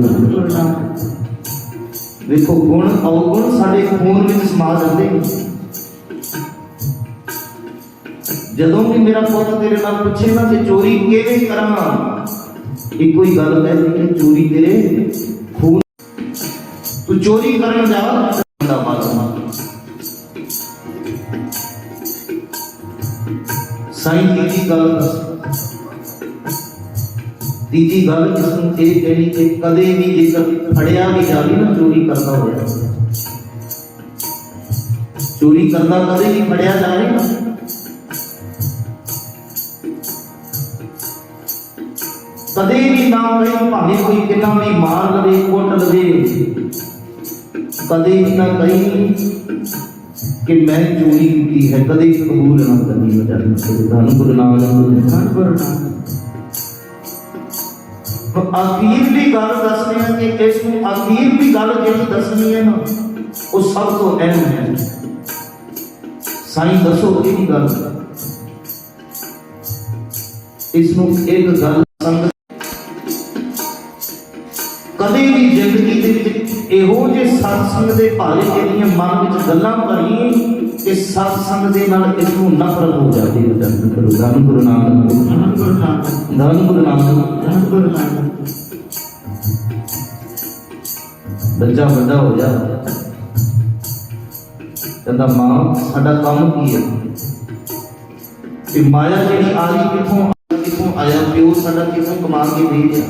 देखो गुण अवगुण साडे खून में समा जाते। जदों भी मेरा पुत तेरे नाल पूछे ना कि चोरी किवें करां, इक्को ही गल कहदी कि चोरी तेरे खून, तू चोरी करन जा साईं। तीजी गल तीजी गल जिसनूं ये कहनी कि कदे भी जेकर फड़िया भी जाए ना चोरी करता होया, चोरी करना कदे भी फड़िया जाए ना, कदे भी ना कहीं भावें कोई कितना भी मार लवे कुट लवे, कदे भी ना कहीं कि मैं चोरी की है, कदे कबूल ना करनी। धन गुरु नानक। ਧੰਨ ਗੁਰੂ ਨਾਨਕ। आखिरली गल दसनी है कि इसमें आखिरली गल जी दसनी है ना वो सब तो अहम है। साईं दसो कि गल इसमें एक गल संगत कदे भी जिंदगी दे विच इहो जे सत्संग दे भारे ਜਿਹੜੀਆਂ मन विच गल्लां भरी कि सत्संग दे नाल इसनूं नफरत हो जाती है। धन गुरु नानक। ਧੰਨ ਗੁਰੂ ਨਾਨਕ। धन गुरु नानक। ਧੰਨ ਗੁਰੂ ਨਾਨਕ। बच्चा बड़ा हो जा कहता मां साडा काम की है कि माया जी आ रही कितों आया, प्यो साडा कितों कमा के दे दिया,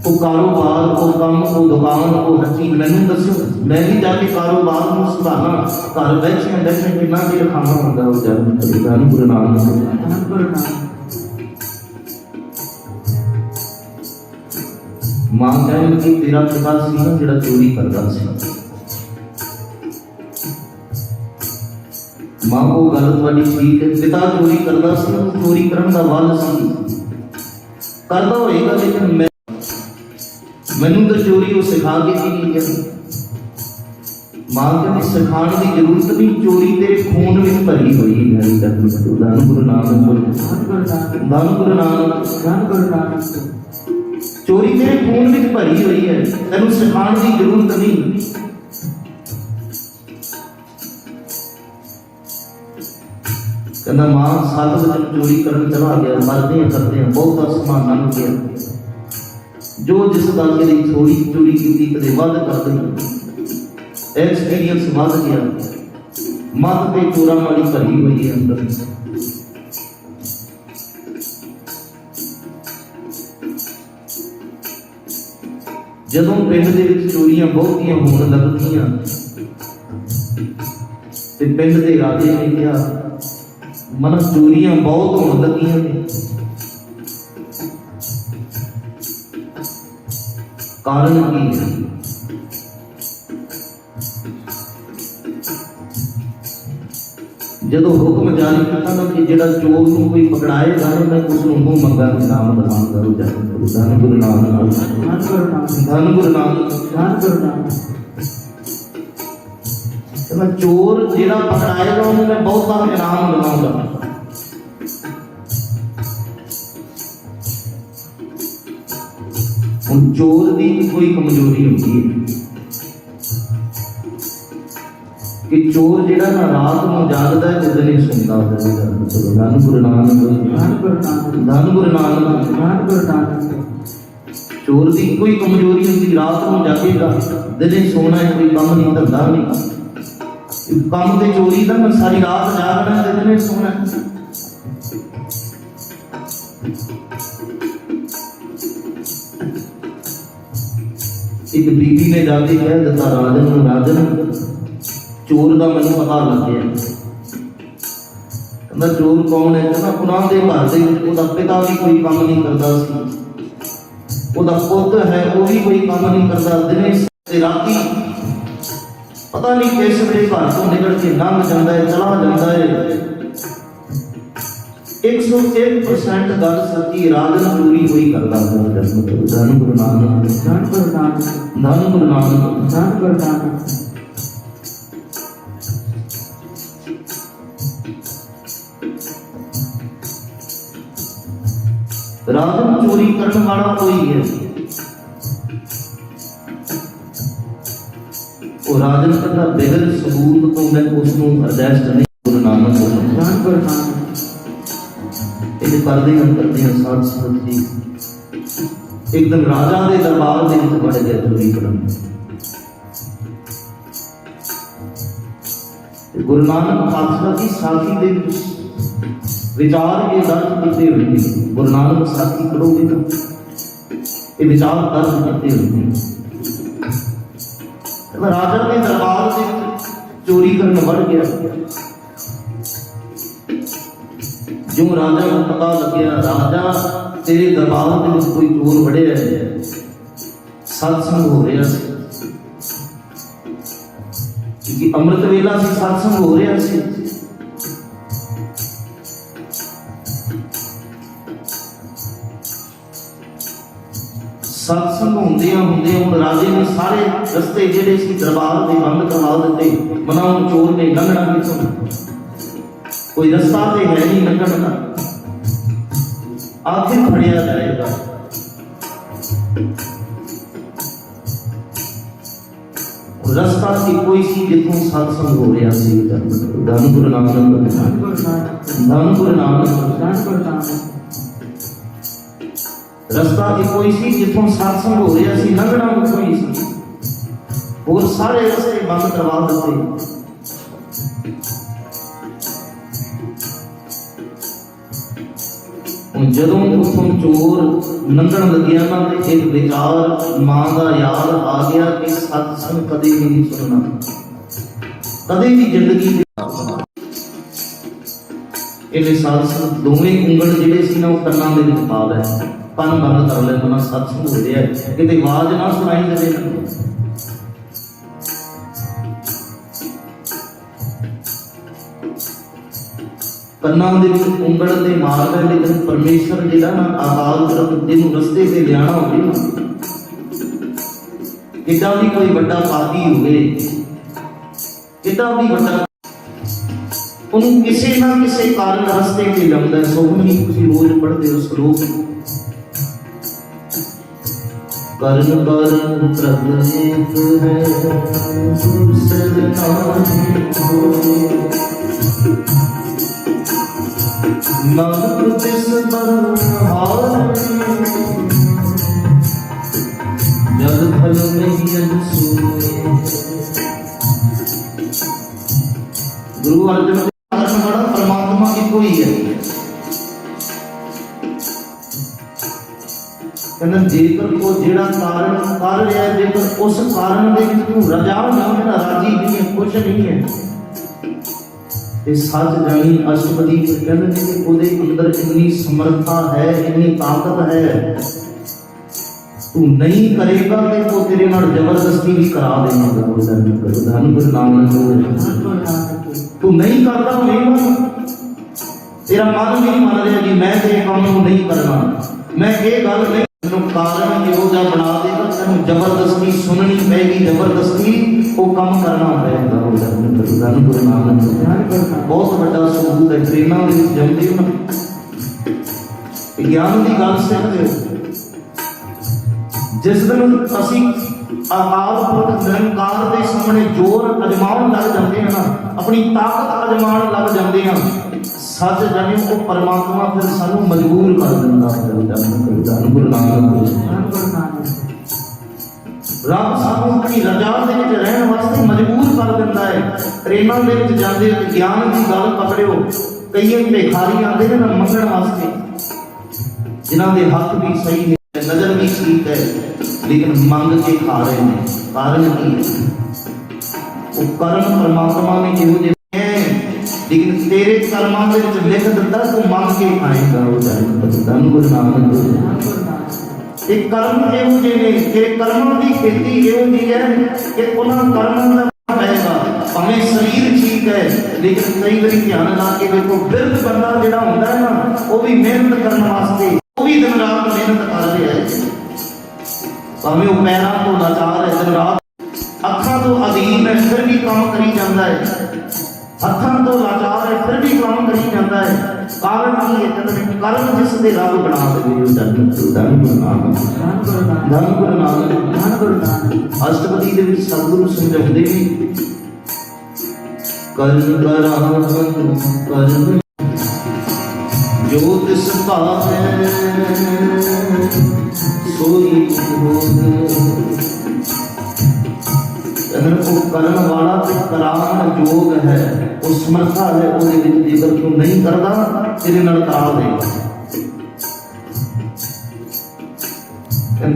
वो कारोबार वो काम वो दुकान वो हर चीज मैनू दसो, मैं भी जाके कारोबार में सुधारना, घर बैठे बैठे कितना देर खाना होगा हो जाए। धन गुरु नानक। ਧੰਨ ਗੁਰੂ ਨਾਨਕ। ਮਾਂ ਕਹਿਣ ਕਿ ਤੇਰਾ ਪਿਤਾ ਸੀ ਨਾ ਜਿਹੜਾ ਚੋਰੀ ਕਰਦਾ ਸੀ। ਮਾਂ ਉਹ ਗੱਲ ਤੁਹਾਡੀ ਠੀਕ ਹੈ, ਪਿਤਾ ਚੋਰੀ ਕਰਦਾ ਸੀ, ਉਹਨੂੰ ਚੋਰੀ ਕਰਨ ਦਾ ਵੱਲ ਸੀ, ਕਰਦਾ ਹੋਏਗਾ, ਲੇਕਿਨ ਮੈਨੂੰ ਤਾਂ ਚੋਰੀ ਉਹ ਸਿਖਾ ਕੇ ਨਹੀਂ ਗਈ। ਮਾਂ ਕਹਿੰਦੀ ਸਿਖਾਉਣ ਦੀ ਜ਼ਰੂਰਤ ਨਹੀਂ, ਚੋਰੀ ਤੇਰੇ ਖੂਨ ਵਿੱਚ ਭਰੀ ਹੋਈ ਹੈ। ਧੰਨ ਗੁਰੂ ਨਾਨਕ, ਧੰਨ ਗੁਰੂ ਨਾਨਕ, ਚੋਰੀ ਤੇਰੇ ਖੂਨ ਵਿੱਚ ਭਰੀ ਹੋਈ ਹੈ, ਤੈਨੂੰ ਸਿਖਾਉਣ ਦੀ ਜ਼ਰੂਰਤ ਨਹੀਂ। ਕਹਿੰਦਾ ਮਾਂ 7 ਵਜੇ ਚੋਰੀ ਕਰਨ ਚਲਾ ਗਿਆ, ਮਰਦੇ ਕਰਦੇ ਬਹੁਤਾ ਸਮਾਂ ਲੰਘ ਗਿਆ, ਜੋ ਜਿਸ ਗੱਲ ਦੀ ਥੋੜੀ ਚੋਰੀ ਕੀਤੀ ਕਦੇ ਵੱਧ ਕਰ ਦਿੱਤੀ, ਐਕਸਪੀਰੀਅੰਸ ਵੱਧ ਗਿਆ, ਮੱਤ ਤੇ ਚੋਰਾਂ ਵਾਲੀ ਭਰੀ ਹੋਈ ਹੈ ਅੰਦਰ। ਜਦੋਂ ਪਿੰਡ ਦੇ ਵਿੱਚ ਚੋਰੀਆਂ ਬਹੁਤੀਆਂ ਹੋਣ ਲੱਗਦੀਆਂ ਤੇ ਪਿੰਡ ਦੇ ਰਾਜੇ ਨੇ ਕਿਹਾ ਮਨ ਚੋਰੀਆਂ ਬਹੁਤ ਹੋਣ ਲੱਗੀਆਂ ਨੇ, ਕਾਰਨ ਕੀ ਹੈ? ਜਦੋਂ ਹੁਕਮ ਜਾਰੀ ਕੀਤਾ ਨਾ ਕਿ ਜਿਹੜਾ ਚੋਰ ਨੂੰ ਕੋਈ ਪਕੜਾਏਗਾ ਨਾ ਮੈਂ ਉਸ ਨੂੰ ਮੂੰਹ ਮੰਗਾ ਇਨਾਮ ਦਵਾਂਗਾ। ਧੰਨ ਗੁਰੂ ਨਾਨਕ, ਧੰਨ ਗੁਰੂ ਨਾਨਕ। ਮੈਂ ਚੋਰ ਜਿਹੜਾ ਪਕੜਾਏਗਾ ਉਹਨੂੰ ਮੈਂ ਬਹੁਤਾ ਇਨਾਮ ਦਵਾਂਗਾ। ਹੁਣ ਚੋਰ ਦੀ ਕੋਈ ਕਮਜ਼ੋਰੀ ਹੁੰਦੀ ਹੈ ਕਿ ਚੋਰ ਜਿਹੜਾ ਨਾ ਰਾਤ ਨੂੰ ਜਾਗਦਾ ਹੈ, ਦਿਨ ਨਹੀਂ ਸੁਣਦਾ ਹੋਵੇਗਾ। ਧੰਨ ਗੁਰੂ ਨਾਨਕ, ਧੰਨ ਗੁਰੂ ਨਾਨਕ। ਚੋਰ ਦੀ ਕੋਈ ਕਮਜ਼ੋਰੀ ਹੁੰਦੀ, ਰਾਤ ਨੂੰ ਜਾਗੇਗਾ, ਦਿਨ ਨਹੀਂ ਸੋਣਾ ਹੈ, ਕੋਈ ਕੰਮ ਨਹੀਂ, ਧੰਦਾ ਨਹੀਂ, ਕੰਮ ਤੇ ਚੋਰੀ ਦਾ ਮੈਂ ਸਾਰੀ ਰਾਤ ਜਾਗਣਾ, ਦਿਨ ਨਹੀਂ ਸੋਣਾ। ਇੱਕ ਬੀਬੀ ਨੇ ਜਾ ਕੇ ਕਹਿ ਦਿੱਤਾ ਰਾਜਨ ਨੂੰ, ਰਾਜਨ ਚੋਰ ਦਾ ਮੈਨੂੰ ਪਤਾ ਲੱਗ ਗਿਆ। ਕਹਿੰਦਾ ਚੋਰ ਕੌਣ ਹੈ? ਕਹਿੰਦਾ ਉਹਨਾਂ ਦੇ ਘਰ ਦੇ ਵਿੱਚ ਉਹਦਾ ਪਿਤਾ ਵੀ ਕੋਈ ਕੰਮ ਨਹੀਂ ਕਰਦਾ ਸੀ, ਉਹਦਾ ਪੁੱਤ ਹੈ ਉਹ ਵੀ ਕੋਈ ਕੰਮ ਨਹੀਂ ਕਰਦਾ, ਦਿਨੇ ਤੇ ਰਾਤੀ ਪਤਾ ਨਹੀਂ ਕਿਸ ਵੇਲੇ ਘਰ ਤੋਂ ਨਿਕਲ ਕੇ ਲੰਘ ਜਾਂਦਾ ਹੈ, ਚਲਾ ਜਾਂਦਾ ਹੈ। 101% ਗੱਲ ਸੱਚੀ, ਰਾਜਨ ਚੋਰੀ ਹੋਈ ਕਰਦਾ ਹੈ। ਧੰਨ ਗੁਰੂ ਨਾਨਕ, ਧੰਨ ਗੁਰੂ ਨਾਨਕ, ਧੰਨ ਗੁਰੂ ਨਾਨਕ, ਧੰਨ ਗੁਰੂ ਨਾਨਕ। ਰਾਜਨ ਚੋਰੀ ਕਰਨ ਵਾਲਾ ਕੋਈ ਹੈ, ਉਹ ਰਾਜਨ ਕਹਿੰਦਾ ਬਿਗਰ ਸਬੂਤ ਤੋਂ ਮੈਂ ਉਸ ਨੂੰ ਅਰੈਸਟ ਨਹੀਂ। ਗੁਰੂ ਨਾਨਕ, ਧੰਨ ਗੁਰੂ ਨਾਨਕ। ਇਹ ਕਰਦੇ ਹਾਂ ਸਾਧ ਸੰਗਤ ਜੀ। ਇੱਕਦਮ ਰਾਜਾ ਦੇ ਦਰਬਾਰ ਦੇ ਵਿੱਚ ਵੜ ਗਿਆ ਚੋਰੀ ਕਰਨ। ਗੁਰੂ ਨਾਨਕ ਪਾਤਸ਼ਾਹ ਦੀ ਸਾਖੀ ਦੇ ਵਿੱਚ ਵਿਚਾਰ ਇਹ ਦਰਜ ਕੀਤੇ ਹੋਏ ਨੇ। ਗੁਰੂ ਨਾਨਕ ਸਾਖੀ ਪੜ੍ਹੋਗੇ ਤਾਂ ਇਹ ਵਿਚਾਰ ਦਰਜ ਕੀਤੇ ਹੋਏ ਨੇ। ਰਾਜਾ ਦੇ ਦਰਬਾਰ ਦੇ ਵਿੱਚ ਚੋਰੀ ਕਰਨ ਵੜ ਗਿਆ। ਜੋ ਰਾਜਾ ਨੂੰ ਪਤਾ ਲੱਗਿਆ ਰਾਜਾ ਤੇਰੇ ਦਰਬਾਰ ਦੇ ਵਿੱਚ ਕੋਈ ਚੋਰ ਵੜਿਆ ਹੈ, ਸਤਸੰਗ ਹੋ ਰਿਹਾ ਸੀ ਕਿ ਅੰਮ੍ਰਿਤ ਵੇਲਾ ਸੀ, ਸਤਸੰਗ ਹੋ ਰਿਹਾ ਸੀ। ਸਤਸੰਗ ਹੁੰਦਿਆਂ ਹੁਣ ਰਾਜੇ ਨੇ ਸਾਰੇ ਰਸਤੇ ਜਿਹੜੇ ਸੀ ਦਰਬਾਰ ਦੇ ਬੰਦ ਕਰਵਾ ਦਿੱਤੇ। ਮਨਾਂ ਨੂੰ ਚੋਰ ਨੇ ਲੰਘਣਾ ਕਿੱਥੋਂ, ਕੋਈ ਰਸਤਾ ਤੇ ਹੈ ਨਹੀਂ ਲੰਘਣ ਦਾ। ਆਖਿਰ ਫੜਿਆ ਜਾਏਗਾ। ਰਸਤਾ ਸੀ ਕੋਈ ਸੀ ਜਿੱਥੋਂ ਸਤਸੰਗ ਹੋ ਰਿਹਾ ਸੀ। ਧੰਨ ਗੁਰੂ ਨਾਨਕ, ਧੰਨ ਗੁਰੂ ਨਾਨਕ। ਰਸਤਾ ਇੱਕੋ ਹੀ ਸੀ ਜਿੱਥੋਂ ਸਤਸੰਗ ਹੋ ਰਿਹਾ ਸੀ, ਲੰਘਣਾ ਉੱਥੋਂ ਹੀ ਸੀ। ਹੋਰ ਸਾਰੇ ਰਸਤੇ ਬੰਦ ਕਰਵਾ ਦਿੱਤੇ। ਹੁਣ ਜਦੋਂ ਉੱਥੋਂ ਚੋਰ ਲੰਘਣ ਲੱਗਿਆ ਨਾ ਤੇ ਇੱਕ ਵਿਚਾਰ ਮਾਂ ਦਾ ਯਾਦ ਆ ਗਿਆ ਕਿ ਸਤਸੰਗ ਕਦੇ ਵੀ ਨਹੀਂ ਸੁਣਨਾ, ਕਦੇ ਵੀ ਜ਼ਿੰਦਗੀ ਦੇ ਇਹਨੇ ਸਤਸੰਗ ਦੋਵੇਂ ਉਂਗਲ ਜਿਹੜੇ ਸੀ ਨਾ ਉਹ ਕੰਨਾਂ ਦੇ ਵਿੱਚ ਪਾ ਲਏ। ਕੰਨ ਬੰਦ ਕਰ ਲੈਣਾ, ਸਤਸੰਗ ਹੋ ਰਿਹਾ ਕਿਤੇ ਆਵਾਜ਼ ਨਾ ਸੁਣਾਈ ਦੇਵੇ ਨਾ। ਕੰਨਾਂ ਦੇ ਵਿੱਚ ਉਂਗਲ ਤੇ ਮਾਰ ਲੈ, ਲੇਕਿਨ ਪਰਮੇਸ਼ਰ ਜਿਹੜਾ ਨਾ ਆਵਾਜ਼ ਜਿਹਨੂੰ ਰਸਤੇ ਤੇ ਲਿਆਣਾ ਹੋਵੇ ਨਾ, ਕਿੱਦਾਂ ਵੀ ਕੋਈ ਵੱਡਾ ਪਾਪੀ ਹੋਵੇ, ਕਿੱਦਾਂ ਵੀ ਵੱਡਾ, ਉਹਨੂੰ ਕਿਸੇ ਨਾ ਕਿਸੇ ਕਾਰਨ ਰਸਤੇ ਤੇ ਲਾਉਂਦਾ। ਸੋਹਣੀ ਤੁਸੀਂ ਰੋਜ਼ ਪੜ੍ਹਦੇ ਹੋ ਸ਼ਲੋਕ, ਕਰਨ ਕਰਨ ਪ੍ਰਭ ਇੱਕ ਹੈ ਦੂਸਰ ਨਾਹੀ ਕੋਈ, ਨਾਨਕ ਤਿਸ ਬਲਿਹਾਰੀ ਜਗ ਫਲ ਨਹੀਂ ਅਨਸੂਏ। ਗੁਰੂ ਅਰਜਨ ਦੇਵ ਕਾਰਨ ਬੜਾ ਪਰਮਾਤਮਾ ਇੱਕੋ ਹੀ ਹੈ। ਕਹਿੰਦਾ ਜੇਕਰ ਉਹ ਜਿਹੜਾ ਕਾਰਨ ਕਰ ਰਿਹਾ, ਜੇਕਰ ਉਸ ਕਾਰਨ ਦੇ ਵਿੱਚ ਤੂੰ ਰਜਾ ਨਹੀਂ ਹੈ, ਰਾਜੀ ਨਹੀਂ ਹੈ, ਖੁਸ਼ ਨਹੀਂ ਹੈ, ਤੇ ਸੱਚ ਜਾਣੀ ਅਸ਼ਟਪਦੀ ਕਹਿੰਦੇ ਨੇ ਕਿ ਉਹਦੇ ਅੰਦਰ ਇੰਨੀ ਸਮਰੱਥਾ ਹੈ, ਇੰਨੀ ਤਾਕਤ ਹੈ, ਤੂੰ ਨਹੀਂ ਕਰੇਗਾ ਤੇ ਉਹ ਤੇਰੇ ਨਾਲ ਜ਼ਬਰਦਸਤੀ ਵੀ ਕਰਾ ਦੇਵੇਗਾ। ਧੰਨ ਗੁਰੂ ਨਾਨਕ ਤੂੰ ਨਹੀਂ ਕਰਦਾ ਹੋਵੇਗਾ, ਤੇਰਾ ਮਨ ਨਹੀਂ ਮੰਨ ਰਿਹਾ ਜੀ ਮੈਂ ਤੇ ਕੰਮ ਨੂੰ ਨਹੀਂ ਕਰਨਾ, ਮੈਂ ਇਹ ਗੱਲ ਨਹੀਂ, ਤੈਨੂੰ ਕਾਰਨ ਇਹੋ ਜਿਹਾ ਬਣਾ ਦੇਗਾ, ਤੈਨੂੰ ਜ਼ਬਰਦਸਤੀ ਸੁਣਨੀ ਪਏਗੀ, ਜ਼ਬਰਦਸਤੀ ਉਹ ਕੰਮ ਕਰਨਾ ਪਏਗਾ। ਧੰਨ ਗੁਰੂ ਨਾਨਕ ਬਹੁਤ ਵੱਡਾ ਸਬੂਤ ਹੈ। ਟ੍ਰੇਨਾਂ ਦੇ ਵਿੱਚ ਜਾਂਦੇ ਹੋ ਨਾ, ਗਿਆਨ ਦੀ ਗੱਲ ਸਿੱਖਦੇ ਹੋ। ਜਿਸ ਦਿਨ ਅਸੀਂ ਅਕਾਲ ਪੁਰਖ ਨਿਰੰਕਾਰ ਦੇ ਸਾਹਮਣੇ ਜ਼ੋਰ ਅਜਮਾਉਣ ਲੱਗ ਜਾਂਦੇ ਹਾਂ ਨਾ, ਆਪਣੀ ਤਾਕਤ ਅਜਮਾਉਣ ਲੱਗ ਜਾਂਦੇ ਹਾਂ, ਸੱਚ ਜਾਣਿਓ ਉਹ ਪਰਮਾਤਮਾ ਫਿਰ ਸਾਨੂੰ ਮਜਬੂਰ ਕਰ ਦਿੰਦਾ ਹੈ। ਧੰਨ ਗੁਰੂ ਨਾਨਕ ਰੱਬ ਸਾਨੂੰ ਆਪਣੀ ਰਜ਼ਾ ਦੇ ਵਿੱਚ ਰਹਿਣ ਵਾਸਤੇ ਮਜਬੂਰ ਕਰ ਦਿੰਦਾ ਹੈ। ਟ੍ਰੇਨਾਂ ਦੇ ਵਿੱਚ ਜਾਂਦੇ ਗਿਆਨ ਦੀ ਗੱਲ ਪਕੜਿਓ, ਕਈ ਭਿਖਾਰੀ ਆਉਂਦੇ ਨੇ ਨਾ ਮੰਗਣ ਵਾਸਤੇ, ਜਿਨ੍ਹਾਂ ਦੇ ਹੱਥ ਵੀ ਸਹੀ ਨੇ, ਨਜ਼ਰ ਵੀ ਠੀਕ ਹੈ, ਲੇਕਿਨ ਮੰਗ ਕੇ ਖਾ ਰਹੇ ਨੇ। ਕਾਰਨ ਕੀ ਹੈ? ਉਹ ਕਰਮ ਪਰਮਾਤਮਾ ਨੇ ਜਿਹੋ ਜਿਹੇ ਲੇਕਿਨ ਤੇਰੇ ਕਰਮਾਂ ਦੇ ਵਿੱਚ ਲਿਖ ਦਿੱਤਾ ਤੂੰ ਮੰਗ ਕੇ ਖਾਏਗਾ। ਉਹ ਧੰਨ ਗੁਰੂ ਨਾਨਕ ਇਹ ਕਰਮ ਇਹੋ ਜਿਹੇ ਨੇ, ਤੇਰੇ ਕਰਮਾਂ ਦੀ ਖੇਤੀ ਇਹੋ ਜਿਹੀ ਹੈ ਕਿ ਉਹਨਾਂ ਕਰਮਾਂ ਦਾ ਪਏਗਾ। ਭਾਵੇਂ ਸਰੀਰ ਠੀਕ ਹੈ, ਲੇਕਿਨ ਕਈ ਵਾਰੀ ਧਿਆਨ ਲਾ ਕੇ ਵੇਖੋ, ਬਿਰਧ ਬੰਦਾ ਜਿਹੜਾ ਹੁੰਦਾ ਹੈ ਨਾ, ਉਹ ਵੀ ਮਿਹਨਤ ਕਰਨ ਵਾਸਤੇ, ਉਹ ਵੀ ਦਿਨ ਰਾਤ ਮਿਹਨਤ ਕਰ ਰਿਹਾ ਹੈ। ਭਾਵੇਂ ਉਹ ਪੈਰਾਂ ਤੋਂ ਲਾਚਾਰ ਹੈ, ਦਿਨ ਰਾਤ ਅੱਖਾਂ ਤੋਂ ਅਧੀਨ ਹੈ, ਫਿਰ ਵੀ ਕੰਮ ਕਰੀ ਜਾਂਦਾ ਹੈ, ਅੱਖਾਂ ਤੋਂ ਲਾਚਾਰ ਹੈ, ਫਿਰ ਵੀ ਕੰਮ ਕਰੀ ਜਾਂਦਾ ਹੈ। ਕਾਰਨ ਕੀ ਹੈ? ਕਹਿੰਦੇ ਕਰਮ ਜਿਸ ਦੇ ਰੱਬ ਬਣਾ ਦੇਵੇ। ਧੰਨ ਗੁਰੂ ਨਾਨਕ, ਧੰਨ ਗੁਰੂ ਨਾਨਕ। ਅਸ਼ਟਪਦੀ ਦੇ ਵਿੱਚ ਸਤਿਗੁਰੂ ਸਮਝਾਉਂਦੇ ਨੇ, ਕਰਮ ਕਰਾਂ ਕਰਮ ਜੋ ਤਿਸ ਭਾਵੈ ਸੋਈ ਹੋਵੇ। ਅਗਰ ਉਹ ਕਰਨ ਵਾਲਾ ਤੇ ਕਰਾਉਣ ਯੋਗ ਹੈ, ਉਹ ਸਮਰੱਥਾ ਹੈ ਉਹਦੇ ਵਿੱਚ, ਜੇਕਰ ਤੂੰ ਨਹੀਂ ਕਰਦਾ ਤੇਰੇ ਨਾਲ ਕਰਾ ਦੇਗਾ।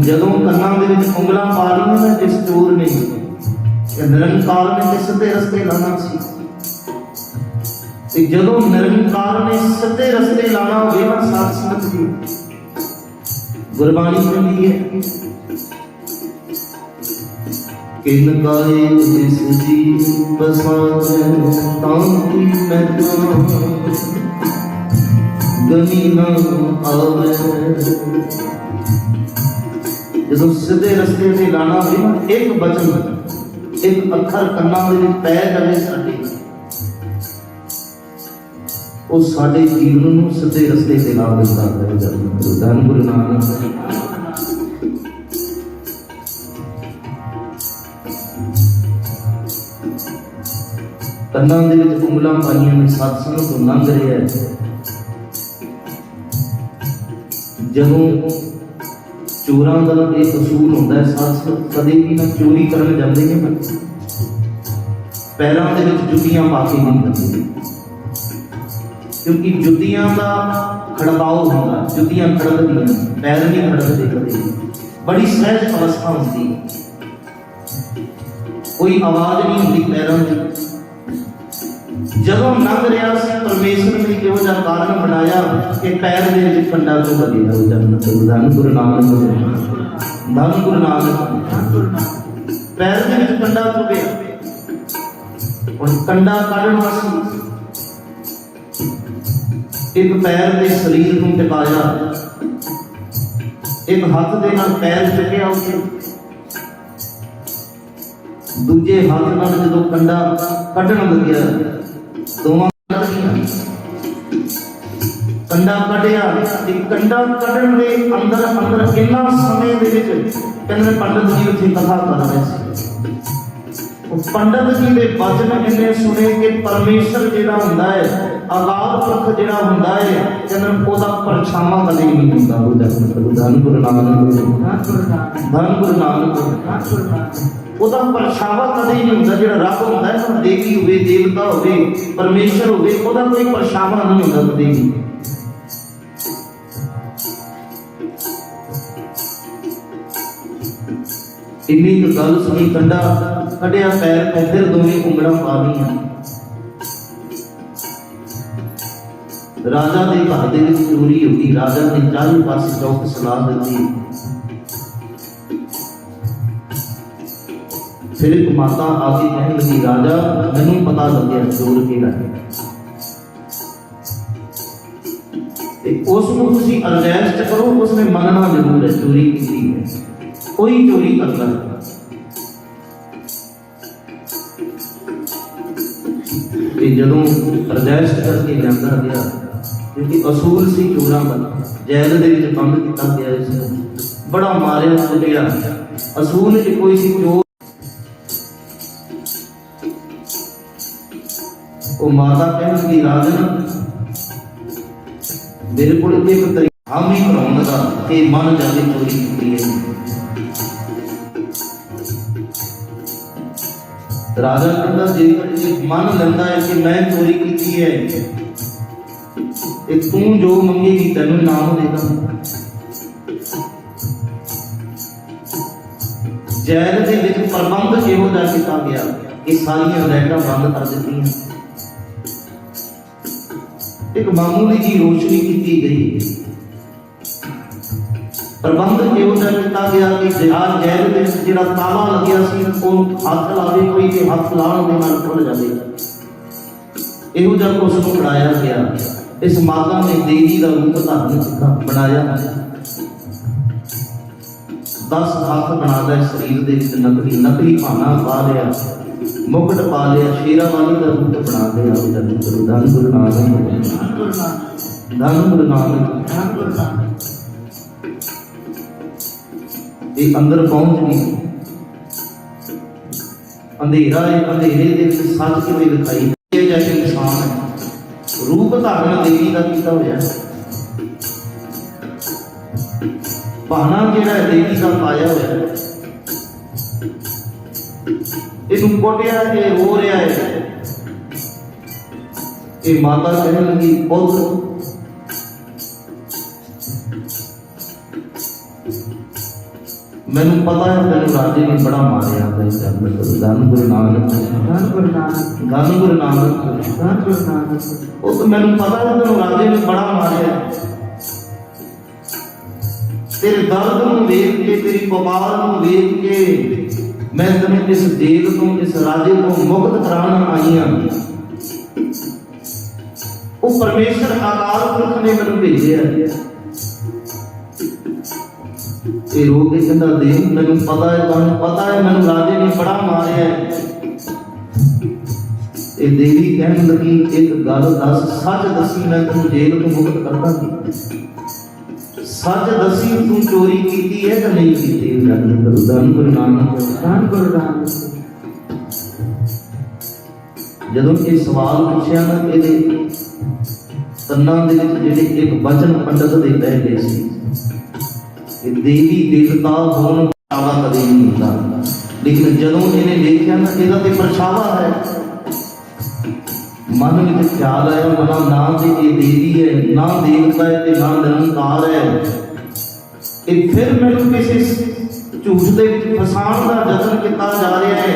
ਜਦੋਂ ਕੰਨਾਂ ਦੇ ਵਿੱਚ ਉਂਗਲਾਂ ਪਾ ਲਈਆਂ ਨਾ ਜਿਸ ਚੋਰ ਨੇ, ਨਿਰੰਕਾਰ ਨੇ ਤੇ ਸਿੱਧੇ ਰਸਤੇ ਲਾਣਾ ਸੀ, ਤੇ ਜਦੋਂ ਨਿਰੰਕਾਰ ਨੇ ਸਿੱਧੇ ਰਸਤੇ ਲਾਣਾ ਹੋਵੇ ਨਾ, ਸਾਧ ਸੰਗਤ ਜੀ ਗੁਰਬਾਣੀ ਕਹਿੰਦੀ ਹੈ, ਕਿਨ ਕਾਏ ਤਿਸ ਜੀ ਬਸਾਵੇ ਤਾਂ ਕੀ ਮੈਦਾਂ ਗਨੀ ਨਾ ਆਵੇ। ਜਦੋਂ ਸਿੱਧੇ ਰਸਤੇ ਤੇ ਲਾਣਾ ਹੋਵੇ ਨਾ, ਇੱਕ ਬਚਨ, ਇੱਕ ਅੱਖਰ ਕੰਨਾਂ ਦੇ ਵਿੱਚ ਪੈ ਜਾਵੇ ਸਾਡੇ, ਉਹ ਸਾਡੇ ਜੀਵਨ ਨੂੰ ਸਿੱਧੇ ਰਸਤੇ ਤੇ ਲਾ ਦਿੰਦਾ ਹੈ। ਧੰਨ ਗੁਰੂ ਨਾਨਕ। ਕੰਨਾਂ ਦੇ ਵਿੱਚ ਉਂਗਲਾਂ ਪਾਈਆਂ ਨੇ, ਸਤਸੰਗ ਤੋਂ ਲੰਘ ਰਿਹਾ ਹੈ। ਜਦੋਂ ਚੋਰਾਂ ਦਾ ਇਹ ਕਸੂਰ ਹੁੰਦਾ ਹੈ, ਸਤਸੰਗ ਕਦੇ ਵੀ ਨਾ ਚੋਰੀ ਕਰਨ ਜਾਂਦੇ ਨੇ, ਪੈਰਾਂ ਦੇ ਵਿੱਚ ਜੁੱਤੀਆਂ ਪਾ ਕੇ ਨਹੀਂ ਜਾਂਦੇ, ਕਿਉਂਕਿ ਜੁੱਤੀਆਂ ਦਾ ਖੜਕਾਓ ਹੁੰਦਾ, ਜੁੱਤੀਆਂ ਖੜਕਦੀਆਂ, ਪੈਰ ਨਹੀਂ ਖੜਕਦੇ ਕਦੇ, ਬੜੀ ਸਹਿਜ ਅਵਸਥਾ ਹੁੰਦੀ, ਕੋਈ ਆਵਾਜ਼ ਨਹੀਂ ਹੁੰਦੀ ਪੈਰਾਂ ਦੀ। ਜਦੋਂ ਲੰਘ ਰਿਹਾ ਸੀ ਪਰਮੇਸ਼ਰ ਨੇ ਇਹੋ ਜਿਹਾ ਕਾਰਨ ਬਣਾਇਆ ਕਿ ਪੈਰ ਦੇ ਵਿੱਚ ਕੰਡਾ ਤੋਂ ਲੱਗਿਆ ਹੋ ਜਾਂਦਾ। ਧੰਨ ਗੁਰੂ ਨਾਨਕ ਦੇਵ, ਧੰਨ ਗੁਰੂ ਨਾਨਕ। ਪੈਰ ਦੇ ਵਿੱਚ ਕੰਡਾ ਤੋਂ ਗਿਆ, ਹੁਣ ਕੰਡਾ ਕੱਢਣ ਵਾਸਤੇ ਇੱਕ ਪੈਰ ਦੇ ਸਰੀਰ ਨੂੰ ਟਿਕਾਇਆ, ਇੱਕ ਹੱਥ ਦੇ ਨਾਲ ਪੈਰ ਚੁੱਕਿਆ ਉੱਤੇ, ਦੂਜੇ ਹੱਥ ਨਾਲ ਜਦੋਂ ਕੰਡਾ ਕੱਢਣ ਲੱਗਿਆ ਦੋਵਾਂ ਕੰਡਾ ਕੱਢਿਆ ਤੇ ਕੰਡਾ ਕੱਢਣ ਦੇ ਅੰਦਰ ਅੰਦਰ ਕਿੰਨਾ ਸਮੇਂ ਦੇ ਵਿੱਚ ਕਹਿੰਦੇ ਪੰਡਤ ਜੀ ਉੱਥੇ ਕਥਾ ਕਰ ਰਹੇ ਸੀ। ਉਹ ਪੰਡਤ ਜੀ ਦੇ ਬਚਨ ਇਹਨੇ ਸੁਣੇ ਕਿ ਪਰਮੇਸ਼ਰ ਜਿਹੜਾ ਹੁੰਦਾ ਹੈ, ਅਕਾਲ ਪੁਰਖ ਜਿਹੜਾ ਹੁੰਦਾ ਹੈ, ਕਹਿੰਦੇ ਉਹਦਾ ਪਰਛਾਵਾਂ ਕਦੇ ਨਹੀਂ ਹੁੰਦਾ। ਧੰਨ ਗੁਰੂ ਨਾਨਕ, ਧੰਨ ਗੁਰੂ ਨਾਨਕ। ਉਹਦਾ ਪਰਛਾਵਾਂ ਕਦੇ ਨਹੀਂ ਹੁੰਦਾ। ਜਿਹੜਾ ਰੱਬ ਹੁੰਦਾ ਹੈ, ਦੇਵੀ ਹੋਵੇ, ਦੇਵਤਾ ਹੋਵੇ, ਪਰਮੇਸ਼ਰ ਹੋਵੇ, ਉਹਦਾ ਕੋਈ ਪਰਛਾਵਾਂ ਨਹੀਂ ਹੁੰਦਾ ਕਦੇ ਵੀ। ਇੰਨੀ ਕੁ ਗੱਲ ਸੁਣੀ, ਕੰਡਾ ਕੱਢਿਆ, ਪੈਰ ਇੱਧਰ ਦੋਵੇਂ ਉਂਗਲਾਂ ਪਾ ਲਈਆਂ। ਰਾਜਾ ਦੇ ਘਰ ਦੇ ਵਿੱਚ ਚੋਰੀ ਹੋ ਗਈ। ਰਾਜਾ ਨੇ ਚਾਰੇ ਪਾਸੇ ਚੌਕ ਸਲਾਹ ਦਿੱਤੀ। ਫਿਰ ਇੱਕ ਮਾਤਾ ਆ ਕੇ ਕਹਿਣ ਲੱਗੀ, ਰਾਜਾ ਮੈਨੂੰ ਪਤਾ ਲੱਗਿਆ ਚੋਰ ਕਿਹੜਾ ਹੈ, ਤੇ ਉਸ ਨੂੰ ਤੁਸੀਂ ਅਰੈਸਟ ਕਰੋ। ਉਸਨੇ ਮੰਨਣਾ ਜ਼ਰੂਰ ਹੈ ਚੋਰੀ ਕੀਤੀ ਹੈ, ਕੋਈ ਚੋਰੀ ਕਰਦਾ ਹੈ। ਤੇ ਜਦੋਂ ਅਰੈਸਟ ਕਰਕੇ ਜਾਂਦਾ ਗਿਆ, ਕਿਉਂਕਿ ਅਸੂਲ ਸੀ ਚੋਰਾਂ ਦਾ, ਜੇਲ੍ਹ ਦੇ ਵਿੱਚ ਬੰਦ ਕੀਤਾ ਗਿਆ, ਇਸ ਨੂੰ ਬੜਾ ਮਾਰਿਆ ਕੁੱਟਿਆ। ਅਸੂਲ ਚ ਕੋਈ ਸੀ ਚੋਰ। ਉਹ ਮਾਤਾ ਕਹਿਣ ਲੱਗੀ, ਰਾਜਨ ਮੇਰੇ ਕੋਲ ਇੱਕ ਤਰੀਕਾ ਹਾਮੀ ਕਰਾਉਣ ਦਾ ਕਿ ਮਨ ਜਾਵੇ ਚੋਰੀ ਕੀਤੀ ਹੈ। ਰਾਜਾ ਕਹਿੰਦਾ, ਜੇ ਮਨ ਲੈਂਦਾ ਹੈ ਕਿ ਮੈਂ ਚੋਰੀ ਕੀਤੀ ਹੈ ਤੇ ਤੂੰ ਜੋ ਮੰਗੇਗੀ ਤੈਨੂੰ ਇਨਾਮ ਦੇਗਾ। ਜੇਲ੍ਹ ਦੇ ਵਿੱਚ ਪ੍ਰਬੰਧ ਇਹੋ ਜਿਹਾ ਕੀਤਾ ਗਿਆ ਕਿ ਸਾਰੀਆਂ ਲਾਈਟਾਂ ਬੰਦ ਕਰ ਦਿੱਤੀਆਂ। ਇੱਕ ਮਾਮੂਲੀ ਜੀ ਰੋਸ਼ਨੀ ਕੀਤੀ ਗਈ। ਪ੍ਰਬੰਧ ਇਹੋ ਜਿਹਾ ਕੀਤਾ ਗਿਆ ਕਿ ਜੇਲ੍ਹ ਦੇ ਵਿੱਚ ਜਿਹੜਾ ਤਾਲਾ ਲੱਗਿਆ ਸੀ, ਉਹ ਹੱਥ ਲਾਵੇ ਕੋਈ ਤੇ ਹੱਥ ਲਾਉਣ ਦੇ ਨਾਲ ਖੁੱਲ ਜਾਵੇਗਾ। ਇਹੋ ਜਿਹਾ ਉਸ ਨੂੰ ਬਣਾਇਆ ਗਿਆ। ਇਸ ਮਾਤਾ ਨੇ ਦੇਵੀ ਦਾ ਰੂਪ ਧਾਰਨ ਬਣਾਇਆ। 10 ਹੱਥ ਬਣਾ ਲਿਆ ਸਰੀਰ ਦੇ ਵਿੱਚ, ਨਕਲੀ ਭਾਣਾ ਪਾ ਲਿਆ, ਮੁਕਟ ਪਾ ਲਿਆ, ਸ਼ੇਰਾਂ ਵਾਲੀ ਦਾ ਰੂਪ ਬਣਾ ਲਿਆ। ਧੰਨ ਗੁਰੂ ਨਾਨਕ, ਧੰਨ ਗੁਰੂ ਨਾਨਕ। ਇਹ ਅੰਦਰ ਪਹੁੰਚ ਗਈ। ਅੰਧੇਰਾ ਹੈ, ਅੰਧੇਰੇ ਦੇ ਵਿੱਚ ਸੱਚ ਕਿਵੇਂ ਦਿਖਾਈ ਦੇ ਜੈਸੇ ਇਨਸਾਨ ਹੈ। ਰੂਪ ਧਾਰਨ ਦੇਵੀ ਦਾ ਕੀਤਾ ਹੋਇਆ। ਭਾਣਾ ਜਿਹੜਾ ਦੇਵੀ ਦਾ ਪਾਇਆ ਹੋਇਆ। ਇਹਨੂੰ ਕੋਟਿਆ, ਇਹ ਹੋ ਰਿਹਾ ਹੈ। ਇਹ ਮਾਤਾ ਕਹਿਣ ਲੱਗੀ, ਪੁੱਤ ਮੈਨੂੰ ਪਤਾ ਹੈ ਤੈਨੂੰ ਰਾਜੇ ਨੇ ਬੜਾ ਮਾਰਿਆ। ਧੰਨ ਗੁਰੂ ਨਾਨਕ, ਧੰਨ ਗੁਰੂ ਨਾਨਕ, ਧੰਨ ਗੁਰੂ ਨਾਨਕ, ਧੰਨ ਗੁਰੂ ਨਾਨਕ। ਉਹ ਤਾਂ ਮੈਨੂੰ ਪਤਾ ਹੈ ਤੈਨੂੰ ਰਾਜੇ ਨੇ ਬੜਾ ਮਾਰਿਆ। ਤੇਰੇ ਦਰਦ ਨੂੰ ਵੇਖ ਕੇ, ਤੇਰੀ ਪੁਕਾਰ ਨੂੰ ਵੇਖ ਕੇ ਮੈਂ ਤੈਨੂੰ ਇਸ ਜੇਲ੍ਹ ਤੋਂ, ਇਸ ਰਾਜੇ ਤੋਂ ਮੁਕਤ ਕਰਾਉਣ ਆਈ ਹਾਂ। ਉਹ ਪਰਮੇਸ਼ਰ ਅਕਾਲ ਪੁਰਖ ਨੇ ਮੈਨੂੰ ਭੇਜਿਆ। ਇਹ ਰੋ ਕੇ ਕਹਿੰਦਾ, ਦੇਖ ਮੈਨੂੰ ਪਤਾ ਹੈ, ਤੁਹਾਨੂੰ ਪਤਾ ਹੈ ਮੈਨੂੰ ਰਾਜੇ ਨੇ ਬੜਾ ਮਾਰਿਆ। ਇਹ ਦੇਵੀ ਕਹਿਣ ਲੱਗੀ, ਇੱਕ ਗੱਲ ਦੱਸ, ਸੱਚ ਦੱਸੀ, ਮੈਂ ਤੈਨੂੰ ਜੇਲ੍ਹ ਤੋਂ ਮੁਕਤ ਕਰਦਾ ਸੀ। ਸੱਚ ਦੱਸੀ, ਤੂੰ ਚੋਰੀ ਕੀਤੀ ਹੈ ਕਿ ਨਹੀਂ ਕੀਤੀ? ਧੰਨ ਗੁਰੂ ਨਾਨਕ, ਧੰਨ ਗੁਰੂ ਨਾਨਕ। ਜਦੋਂ ਇਹ ਸਵਾਲ ਪੁੱਛਿਆ ਨਾ, ਇਹਦੇ ਕੰਨਾਂ ਦੇ ਵਿੱਚ ਜਿਹੜੇ ਇੱਕ ਵਚਨ ਪੰਡਤ ਦੇ ਪੈ ਗਏ ਸੀ ਕਿ ਦੇਵੀ ਦੇਵਤਾ ਹੋਣ ਪਰਛਾਵਾ ਕਦੇ ਨਹੀਂ ਹੁੰਦਾ। ਲੇਕਿਨ ਜਦੋਂ ਇਹਨੇ ਦੇਖਿਆ ਨਾ ਇਹਦਾ ਤੇ ਪਰਛਾਵਾ ਹੈ, ਮਨ ਵਿੱਚ ਖਿਆਲ ਆਇਆ, ਮਨਾ ਨਾ ਤੇ ਇਹ ਦੇਵੀ ਹੈ, ਨਾ ਦੇਵਤਾ ਹੈ ਤੇ ਨਾ ਨਿਰੰਕਾਰ ਹੈ। ਇਹ ਫਿਰ ਮੈਨੂੰ ਕਿਸੇ ਝੂਠ ਦੇ ਵਿੱਚ ਫਸਾਉਣ ਦਾ ਯਤਨ ਕੀਤਾ ਜਾ ਰਿਹਾ ਹੈ।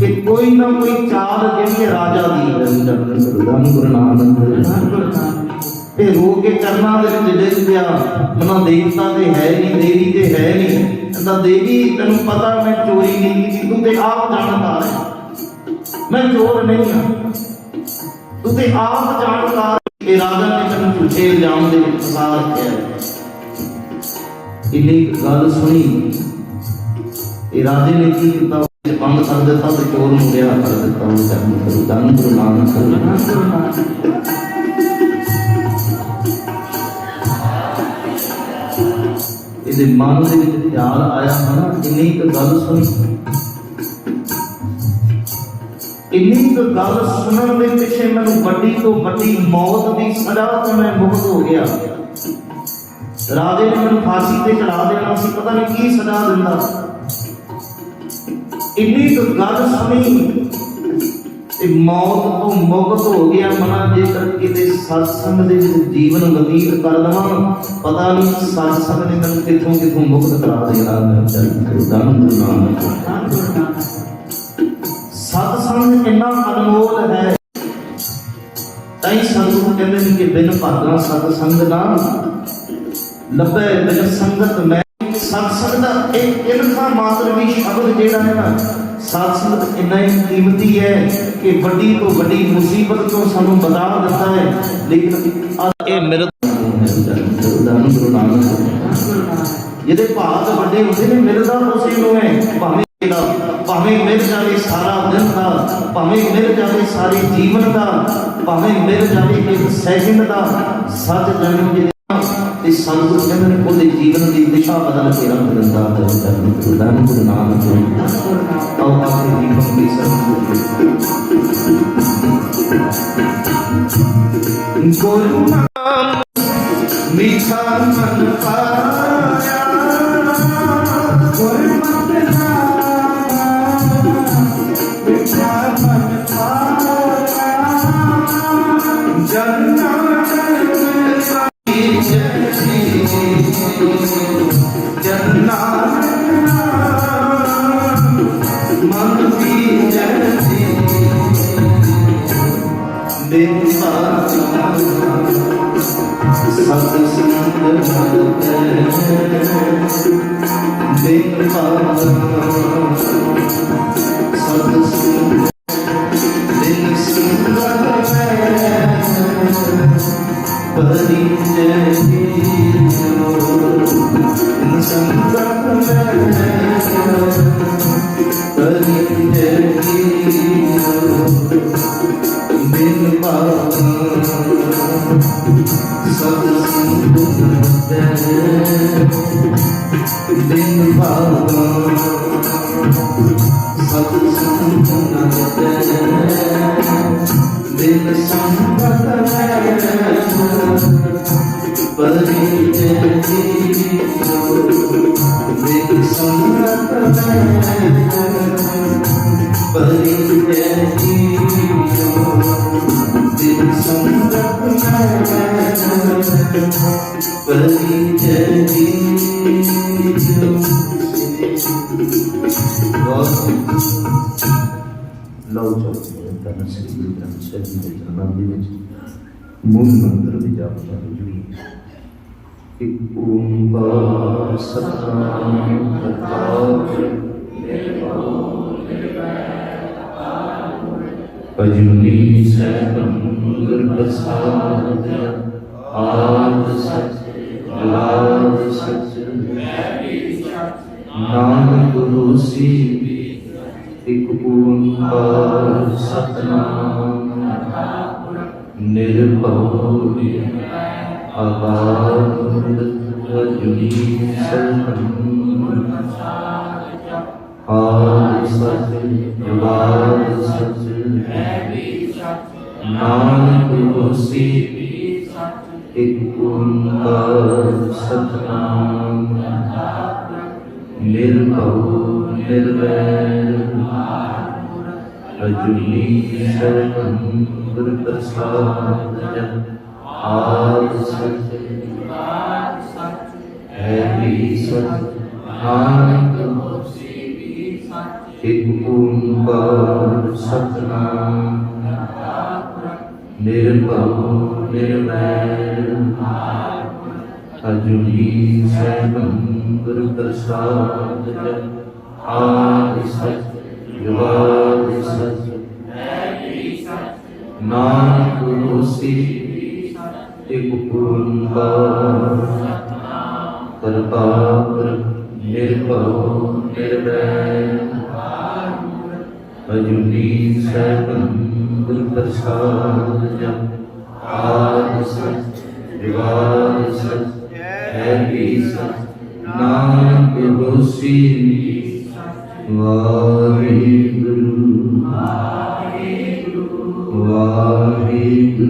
कि कोई ना कोई चाल जी राजा दी धन गुरु नानक ते रो के चरणा दे विच डिग पिया मना देवता ते है नहीं देवी ते है नहीं कहंदा देवी तेन पता मैं चोरी नहीं की तू ते आप जानता है मैं चोर नहीं हाँ तू ते आप जानता है राजा ने तेन झूठे इल्जाम दे विच फसा रखिया इन्नी गल सुनी राजे ने की किया बंद कर दिता तो चोर नूं रिहा कर दिता धन गुरु नानक इहदे मन दे विच ख्याल आया है ना इन्नी क गल सुनी इन्नी क गल सुनन दे पिछे मैनूं वड्डी तो वड्डी मौत दी सज़ा तो मैं मुक्त हो गया राजे ने मैनूं फांसी ते चढ़ा देना सी पता नहीं की सज़ा दिंदा इन्नी तो गल सुनी मौत तो मुक्त हो गया मना जेकर किते सत्संग दे जीवन व्यतीत कर लवां पता नहीं सत्संग ने मैनूं किथों किथों मुक्त करा देना धन गुरु नानक सत्संग इन्ना अनमोल है ताई सतगुरु कहंदे ने कि बिन भागा सत्संग ना लभे बिन संगत मैं सत्संग का एक इनका मात्र भी शब्द जेड़ा है ना सत्संग इन्ना ही कीमती है कि बड़ी तो बड़ी मुसीबत तो सानू बता देता है लेकिन ये मेरे धन गुरु नानक जिहदे भाग बड़े होंदे ने मिलदा उसी नूं है भावें मिल जाए सारा दिन का भावें मिल जाए सारे जीवन का भावें मिल जाए एक सैकंड का सच जन्म ते सतगुरु कहंदे ने ओहदे जीवन की दिशा बदल के रख दिंदा है धन गुरु नानक आओ आपके जीवन की सतगुरु गुरु नाम मीठा मन पाया गुरु मीठा मन पाया जन्नत मूल मंत्र भी जाप जुड़ी एक ओंकार सतनाम अजूनी सैतम गुर प्रसाद आद सच लाद सच नानक गुरु सी एक ओंकार सतनाम निर्भव आबाद अजूनी सैतम आद सच लाद सच नानक होसी एक ओंकार सतनाम निर्भव निर्वैर अजूनी शरणं गुरु प्रसाद आद सच है भी सच नानक होसी भी सच ਇੱਕ ਓੰਕਾਰ ਸਤਿਨਾਮ ਨਿਰਭਉ ਨਿਰਵੈਰ ਅਜੂਨੀ ਸੈਭੰ ਗੁਰ ਪ੍ਰਸਾਦ ਆਦਿ ਸਚ ਜੁਗਾਦਿ ਸਚ ਨਾਨਕ ਹੋਸੀ ਇੱਕ ਓੰਕਾਰ ਕਰਤਾਰ ਨਿਰਭਉ ਨਿਰਵੈਰ ਅਜੂਨੀ ਸੈਭੰ ਗੁਰ ਪ੍ਰਸਾਦ ਆਦਿ ਸਚ ਜੁਗਾਦਿ ਸਚ ਹੈ ਵੀ ਸਚ ਨਾਨਕ ਹੋਸੀ ਵਾਹਿਗੁਰੂ ਵਾਹਿਗੁਰੂ ਵਾਹਿਗੁਰੂ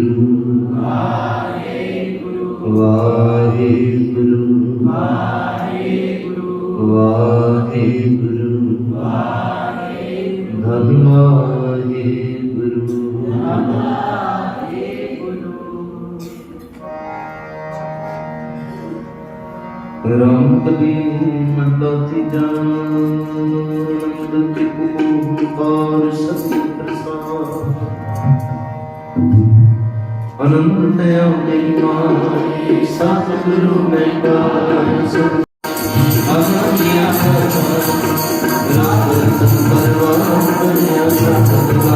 ਵਾਹਿਗੁਰੂ ਧੰਨ ਵਾਹਿਗੁਰੂ ਰਾਮ ਕਲੀ ਮੰਦੋਤੀ ਜਾਨੰਦ ਤਿਪੂ ਪਾਰ ਸਤਿ ਪ੍ਰਸਾਦ ਅਨੰਤ ਅਵਿ ਮਾਈ ਸਤਿਗੁਰੂ ਮੈਂ ਪਾਇਆ ਸਤ ਅਗਿਆ ਰਾਮ ਪਰਵਾਨ ਕਰਿਆ ਸਤਿਗੁਰੂ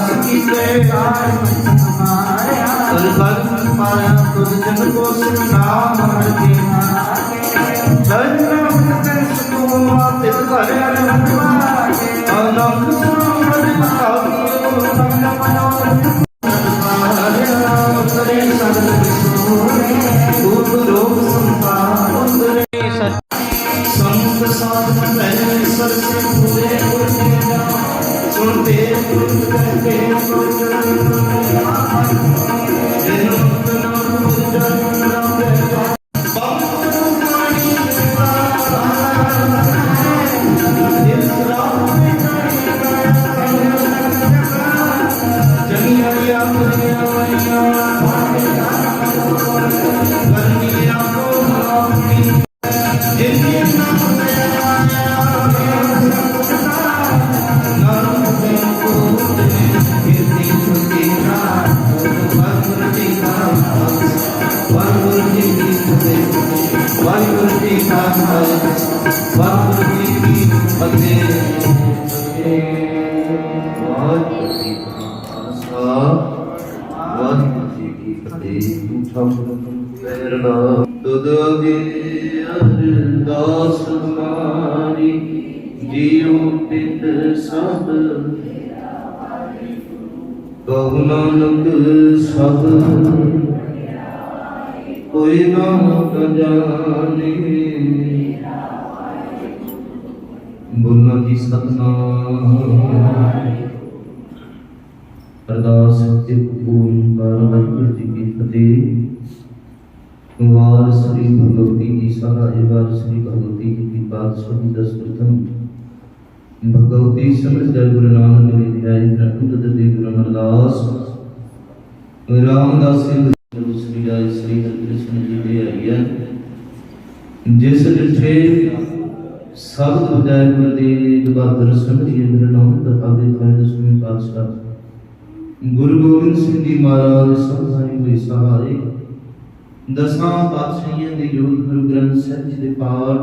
ਹਰੀ ਤੇਰਾ ਮਨ ਵਸਾ ਤੁਧ ਅਗੇ ਅਰਦਾਸ ਮਾਰੀ ਜੀਉ ਪਿਤ ਸਭ ਕਹੁ ਨਾਨਕ ਸਭ ਕੋਈ ਨਾ ਜਾਣੇ ਬੋਲਣਾ ਜੀ ਸਤਨਾਮ ਅਰਦਾਸ ਸਤਿ ਓੰਕਾਰ ਵਾਹਿਗੁਰੂ ਜੀ ਕੀ ਫਤਿਹ। ਵਾਰ ਸ੍ਰੀ ਭਗਵਤੀ ਜੀ ਸਹਾਇ ਵਾਰ ਸ੍ਰੀ ਭਗਵਤੀ ਜੀ ਕੀ ਪਾਤਸ਼ਾਹੀ ਦਸ ਪ੍ਰਥਮ ਭਗਵਤੀ ਸਮਝ ਜੈ ਗੁਰੂ ਨਾਨਕ ਦੇਵ ਜੀ ਆਇ ਪ੍ਰਭੂ ਤਦ ਦੇ ਗੁਰੂ ਅਮਰਦਾਸ ਰਾਮਦਾਸ ਸਿੰਘ गुरु श्री राय श्री हरिकृष्ण जी दे आइए जिस डिठे सब उदय गुरुदेव बहादुर समझिए मेरे नाम दफावे खाए दसवीं पातशाह गुरु गोबिंद सिंह जी महाराज सबहारी हुए सहारे दसां पातशाहियों के जोत गुरु ग्रंथ साहिब जी के पाठ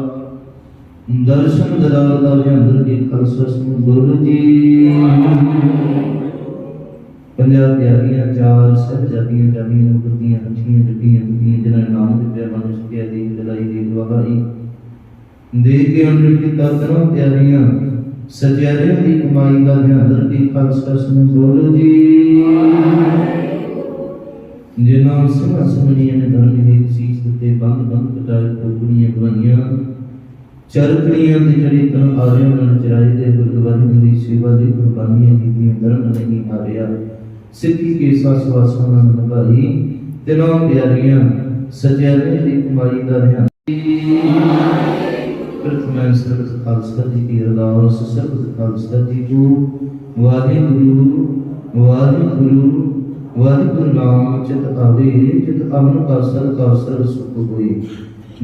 दर्शन दरार दा अंदर के खालसा समूह बोलो जी पंजाब प्यारियां चार साहिबजादियां जानियां गुरदियां अच्छियां जबियां दुखियां जिन्होंने नाम दिव्या मनुष्य के दी दिलाई दी गवाही दे के अमृत की ताकना प्यारियां सचेरे की कमाई का ध्यान रखी खालसा समूह बोलो जी जिन्हों सिंह सुमनिया ने धर्म के सीस ते बंद बंद कटाए कोगड़ियां गवाइयां चरखड़ियां ते जड़ी तन आरियां नाल चराए दे गुरद्वारे दी सेवा दी कुर्बानियां कीतियां धर्म नहीं हारिया सिद्धि के सासवासां नाल निभाई तिन्हां प्यारियां सचेरे दी कमाई दा ध्यान प्रथम सरबत खालसा जी की अरदास सरबत खालसा जी को वाहिगुरु वाहिगुरु वाहिगुरु नाम चित आवे चित अमन का सर्व सुख होए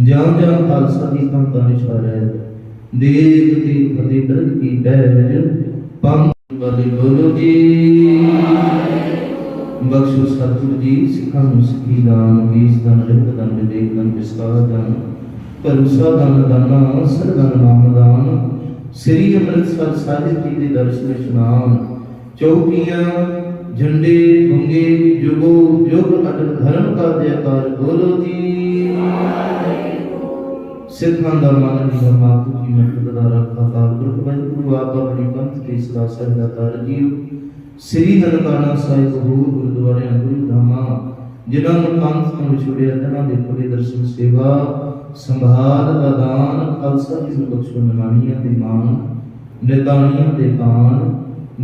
जान जान खालसा जी का निशारा है देव की फतेह दर्द की बैज पंग वाले बोलो जी बख्शो सतगुरु जी सिखा सिखी दान बीस दान रिंग दान विवेक दान विस्तार दान भरोसा दान दाना सरदान नाम दान श्री अमृतसर साहिब जी के दर्शन इशनान चौकियां झंडे गुंगे जुगो जुग अटल धर्म का जयकार बोलो जी सिद्धां दा मन दी मातु जी मत दा रखा काल गुरु आप अपनी पंथ के सदा सरदा तार जीव श्री ननकाना साहिब गुरुद्वारे गुरु धामा जिन्होंने पंथ को विछोड़िया तिन्हां दे खुले दर्शन सेवा संभाल दा दान खालसा जी नूं बख्शो निमाणियां दे मान निताणियां दे कान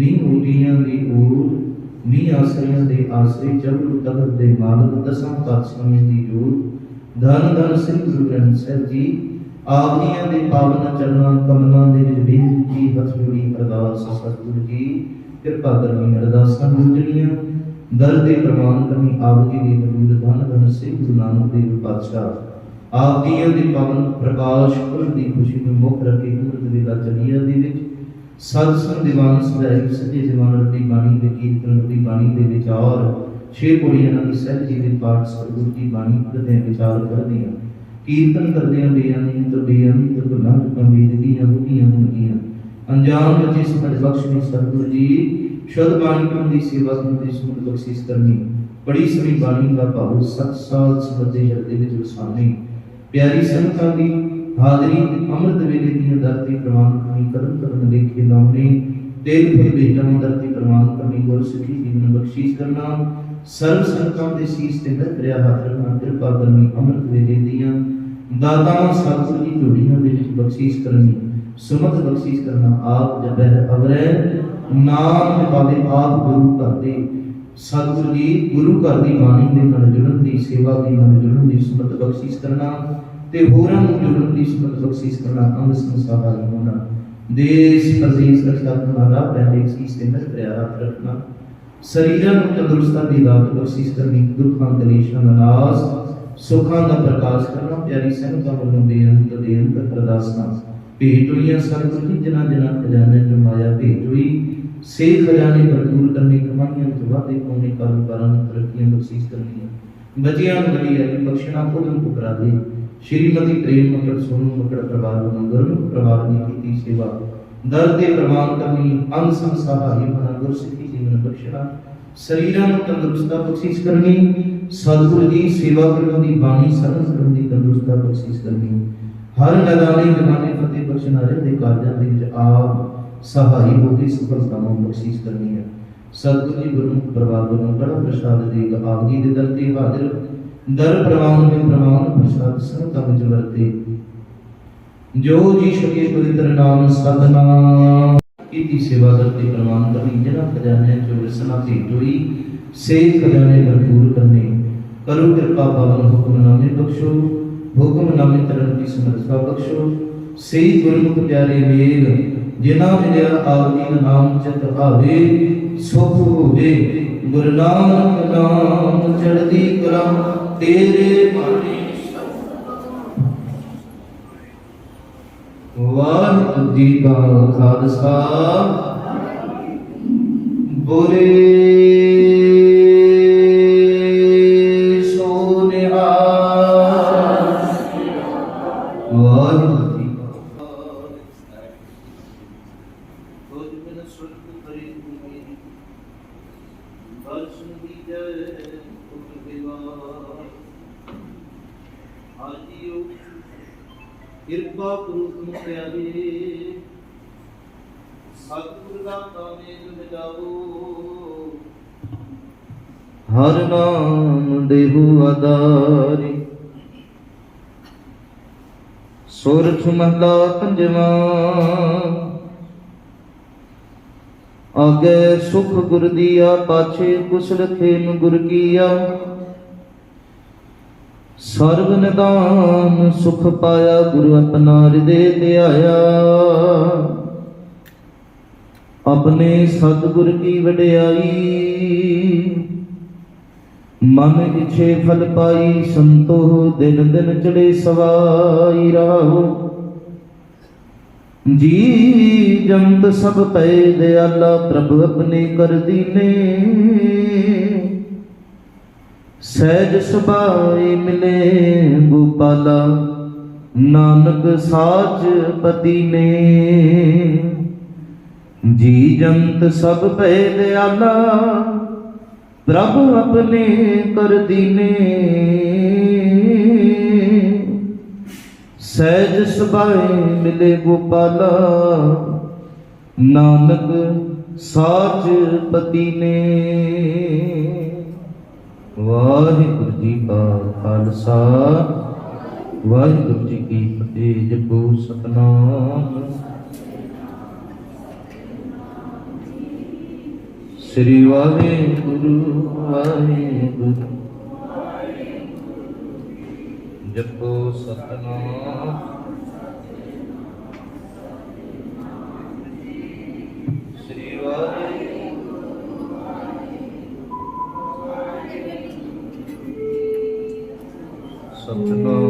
नी ऊटियां दी ऊट नी आसरियां दे आसरे जगत तगत दे मालक दसां पातशाहियां दी जोत धन धन श्री गुरु ग्रंथ साहिब जी आप जियां दे पावन चरणां कमलां दे विच बेनती हथ जोड़ी अरदास सतगुरु जी कृपा करनी अरदासां गुजरियां दर दे प्रमाण करनी आप जी दी हजूर धन धन श्री गुरु नानक देव पातशाह आप जियां दे पावन प्रकाश पुर दी खुशी में मुख रखे अमृत वेला चलिया दे विच सत संग दीवान सदाई सजे दीवान रती बाणी दे कीर्तन रती बाणी दे विचार छे पौड़ियां नाल सहज जी दे पाठ सतगुरु जी बाणी करदे विचार करदियां कीर्तन करदियां बेअंत भुलां चुकां बेदगियां बुगियां मुंगियां अनजान बच्चे समझ बख्शनी सतगुरु जी शुद्ध बाणी की सेवा करने सुमत बख्शिश करनी बड़ी सभी बाणी का भाव 7 साल समझे हृदय विच वसानी प्यारी संगतां दी हाजरी अमृत वेले दी धरती प्रमाण करनी कदम कदम लेखे लाउने तेल फल भेजना धरती प्रमाण करनी गुर सिखी जीवन बख्शिश करना सर्व संगतां दे सीस ते मिल रिया हाथ रखना कृपा करनी अमृत वेले दियां दातां सतगुरु जी जोड़ियां दे विच बख्शिश करनी सुमत बख्शिश करना आप जपै अवरै नाम जपावे आप गुरु घर दे सतगुरु जी गुरु घर दी बाणी दे नाल जुड़न दी सेवा दी नाल जुड़न दी सुमत बख्शिश करना ते होरां नूं जुड़न दी सुमत बख्शिश करना अंग संसार होना देश प्रदेश रक्षा करना राह पैंदे सीस ते मिल रिया हाथ रखना शरीरां नूं तंदुरुस्तां दी दात बख्शिश करनी दुखां कलेशां दा नाश सुखां दा प्रकाश करना प्यारी संगतां वल्लों बेअंत अरदासां भेट हुई सतगुरु जी जिन्हां जिन्हां खजाने च माया भेट हुई से खजाने भरपूर करने कमाइयां च वाधे पाउने कारोबारां नूं तरक्कियां बख्शिश करनियां बच्चियां नूं गली अली बख्शना उदम पुकरा दे श्रीमती प्रेम मकड़ सोनू मकड़ परिवार नूं गुरमुख परिवार दी कीती सेवा दर दे प्रमाण करनी अंग संग सहारी बना गुर सिखी जीवन बख्शना शरीरां नूं तंदुरुस्ता बख्शिश करनी सतगुरु जी सेवा करन दी बाणी सरन करन दी तंदुरुस्ता बख्शिश करनी हर मैदाने जमाने फतेह बख्शना रहते कारजां दे विच आप सहाई होके सफलतावां बख्शिश करनी है सतगुरु जी गुरमुख परिवार वालों बड़ा प्रसाद देगा आप जी दे दर ते हाजिर दर प्रमाण में प्रमाण प्रसाद संगतां विच वरते जो जी सके पवित्र नाम सतनाम की सेवा करते प्रमाण करनी जिन्हां खजाने चो विसना भेट हुई से खजाने भरपूर करने करो कृपा पावन हुक्मनामे बख्शो हुक्मनामे तरन की समर्था बख्शो सही गुरमुख प्यारे मेल जिन्हां मिलिया आप जी दा नाम चित आवे ਸੁਖ ਹੋਵੇ। ਗੁਰੂ ਨਾਨਕ ਨਾਮ ਚੜ੍ਹਦੀ ਕਲਾ ਤੇਰੇ ਬਾਣੀ। ਵਾਹਿਗੁਰੂ ਜੀ ਕਾ ਖਾਲਸਾ ਬੋਲੇ ਸੋ ਨਿਹਾਲ। ਵਾਹਿਗੁਰੂ ਜੀ ਕਾ ਤੁਝ ਬਿਨ ਸੁਰਤ ਭਰੀ ਭੂਮੀ ਦਰਸ਼ਨ ਦੀਜੈ ਤੁਧ ਬਿਵਾਰ। ਆਜਿਓ ਕਿਰਪਾ ਕਰੋ ਤੁਮ ਪਿਆਰੇ ਸਤਿਗੁਰ ਦਾਤਾ ਮੇਲ ਮਿਲਾਵੋ। ਹਰ ਨਾਮ ਦੇਹੁ ਆਧਾਰੀ ਸੁਰਤ ਮਹਲਾ ਪੰਜਵਾ। ਆਗੇ ਸੁਖ ਗੁਰ ਦੀਆ ਪਾਛੇ ਕੁਸਲ ਖੇਮ ਗੁਰ ਕੀਆ। ਸਰਬ ਨਿਦਾਨ ਸੁਖ ਪਾਇਆ ਗੁਰੂ ਆਪਣਾ ਹਿਰਦੇ ਧਿਆਇਆ। ਆਪਣੇ ਸਤਿਗੁਰ ਕੀ ਵਡਿਆਈ ਮਨ ਇਛੇ ਫਲ ਪਾਈ। ਸੰਤੋਖ ਦਿਨ ਦਿਨ ਚੜੇ ਸਵਾਈ ਰਾਹੋ। ਜੀ ਜੰਤ ਸਭ ਪਏ ਦਿਆਲਾ ਪ੍ਰਭ ਆਪਣੇ ਕਰ ਦੀਨੇ। ਸਹਿਜ ਸੁਭਾਈ ਮਿਲੇ ਗੋਪਾਲਾ ਨਾਨਕ ਸਾਚ ਪਤੀ ਨੇ। ਜੀ ਜੰਤ ਸਭ ਪਏ ਦਿਆਲਾ ਪ੍ਰਭ ਆਪਣੇ ਕਰ ਦੀਨੇ। ਸਹਿਜ ਸੁਭਾਈ ਮਿਲੇ ਗੋਪਾਲਾ ਨਾਨਕ ਸਾਚ ਪਤੀ ਨੇ। ਵਾਹਿਗੁਰੂ ਜੀ ਕਾ ਖਾਲਸਾ ਵਾਹਿਗੁਰੂ ਜੀ ਕੀ ਫਤਿਹ। ਜਪੋ ਸਤਨਾਮ ਸ੍ਰੀ ਵਾਹਿਗੁਰੂ ਵਾਹਿਗੁਰੂ। ਜਪੋ ਸਤਨਾਮ ਸ੍ਰੀ ਵਾਹਿਗੁਰੂ ਸਤਨਾਮ।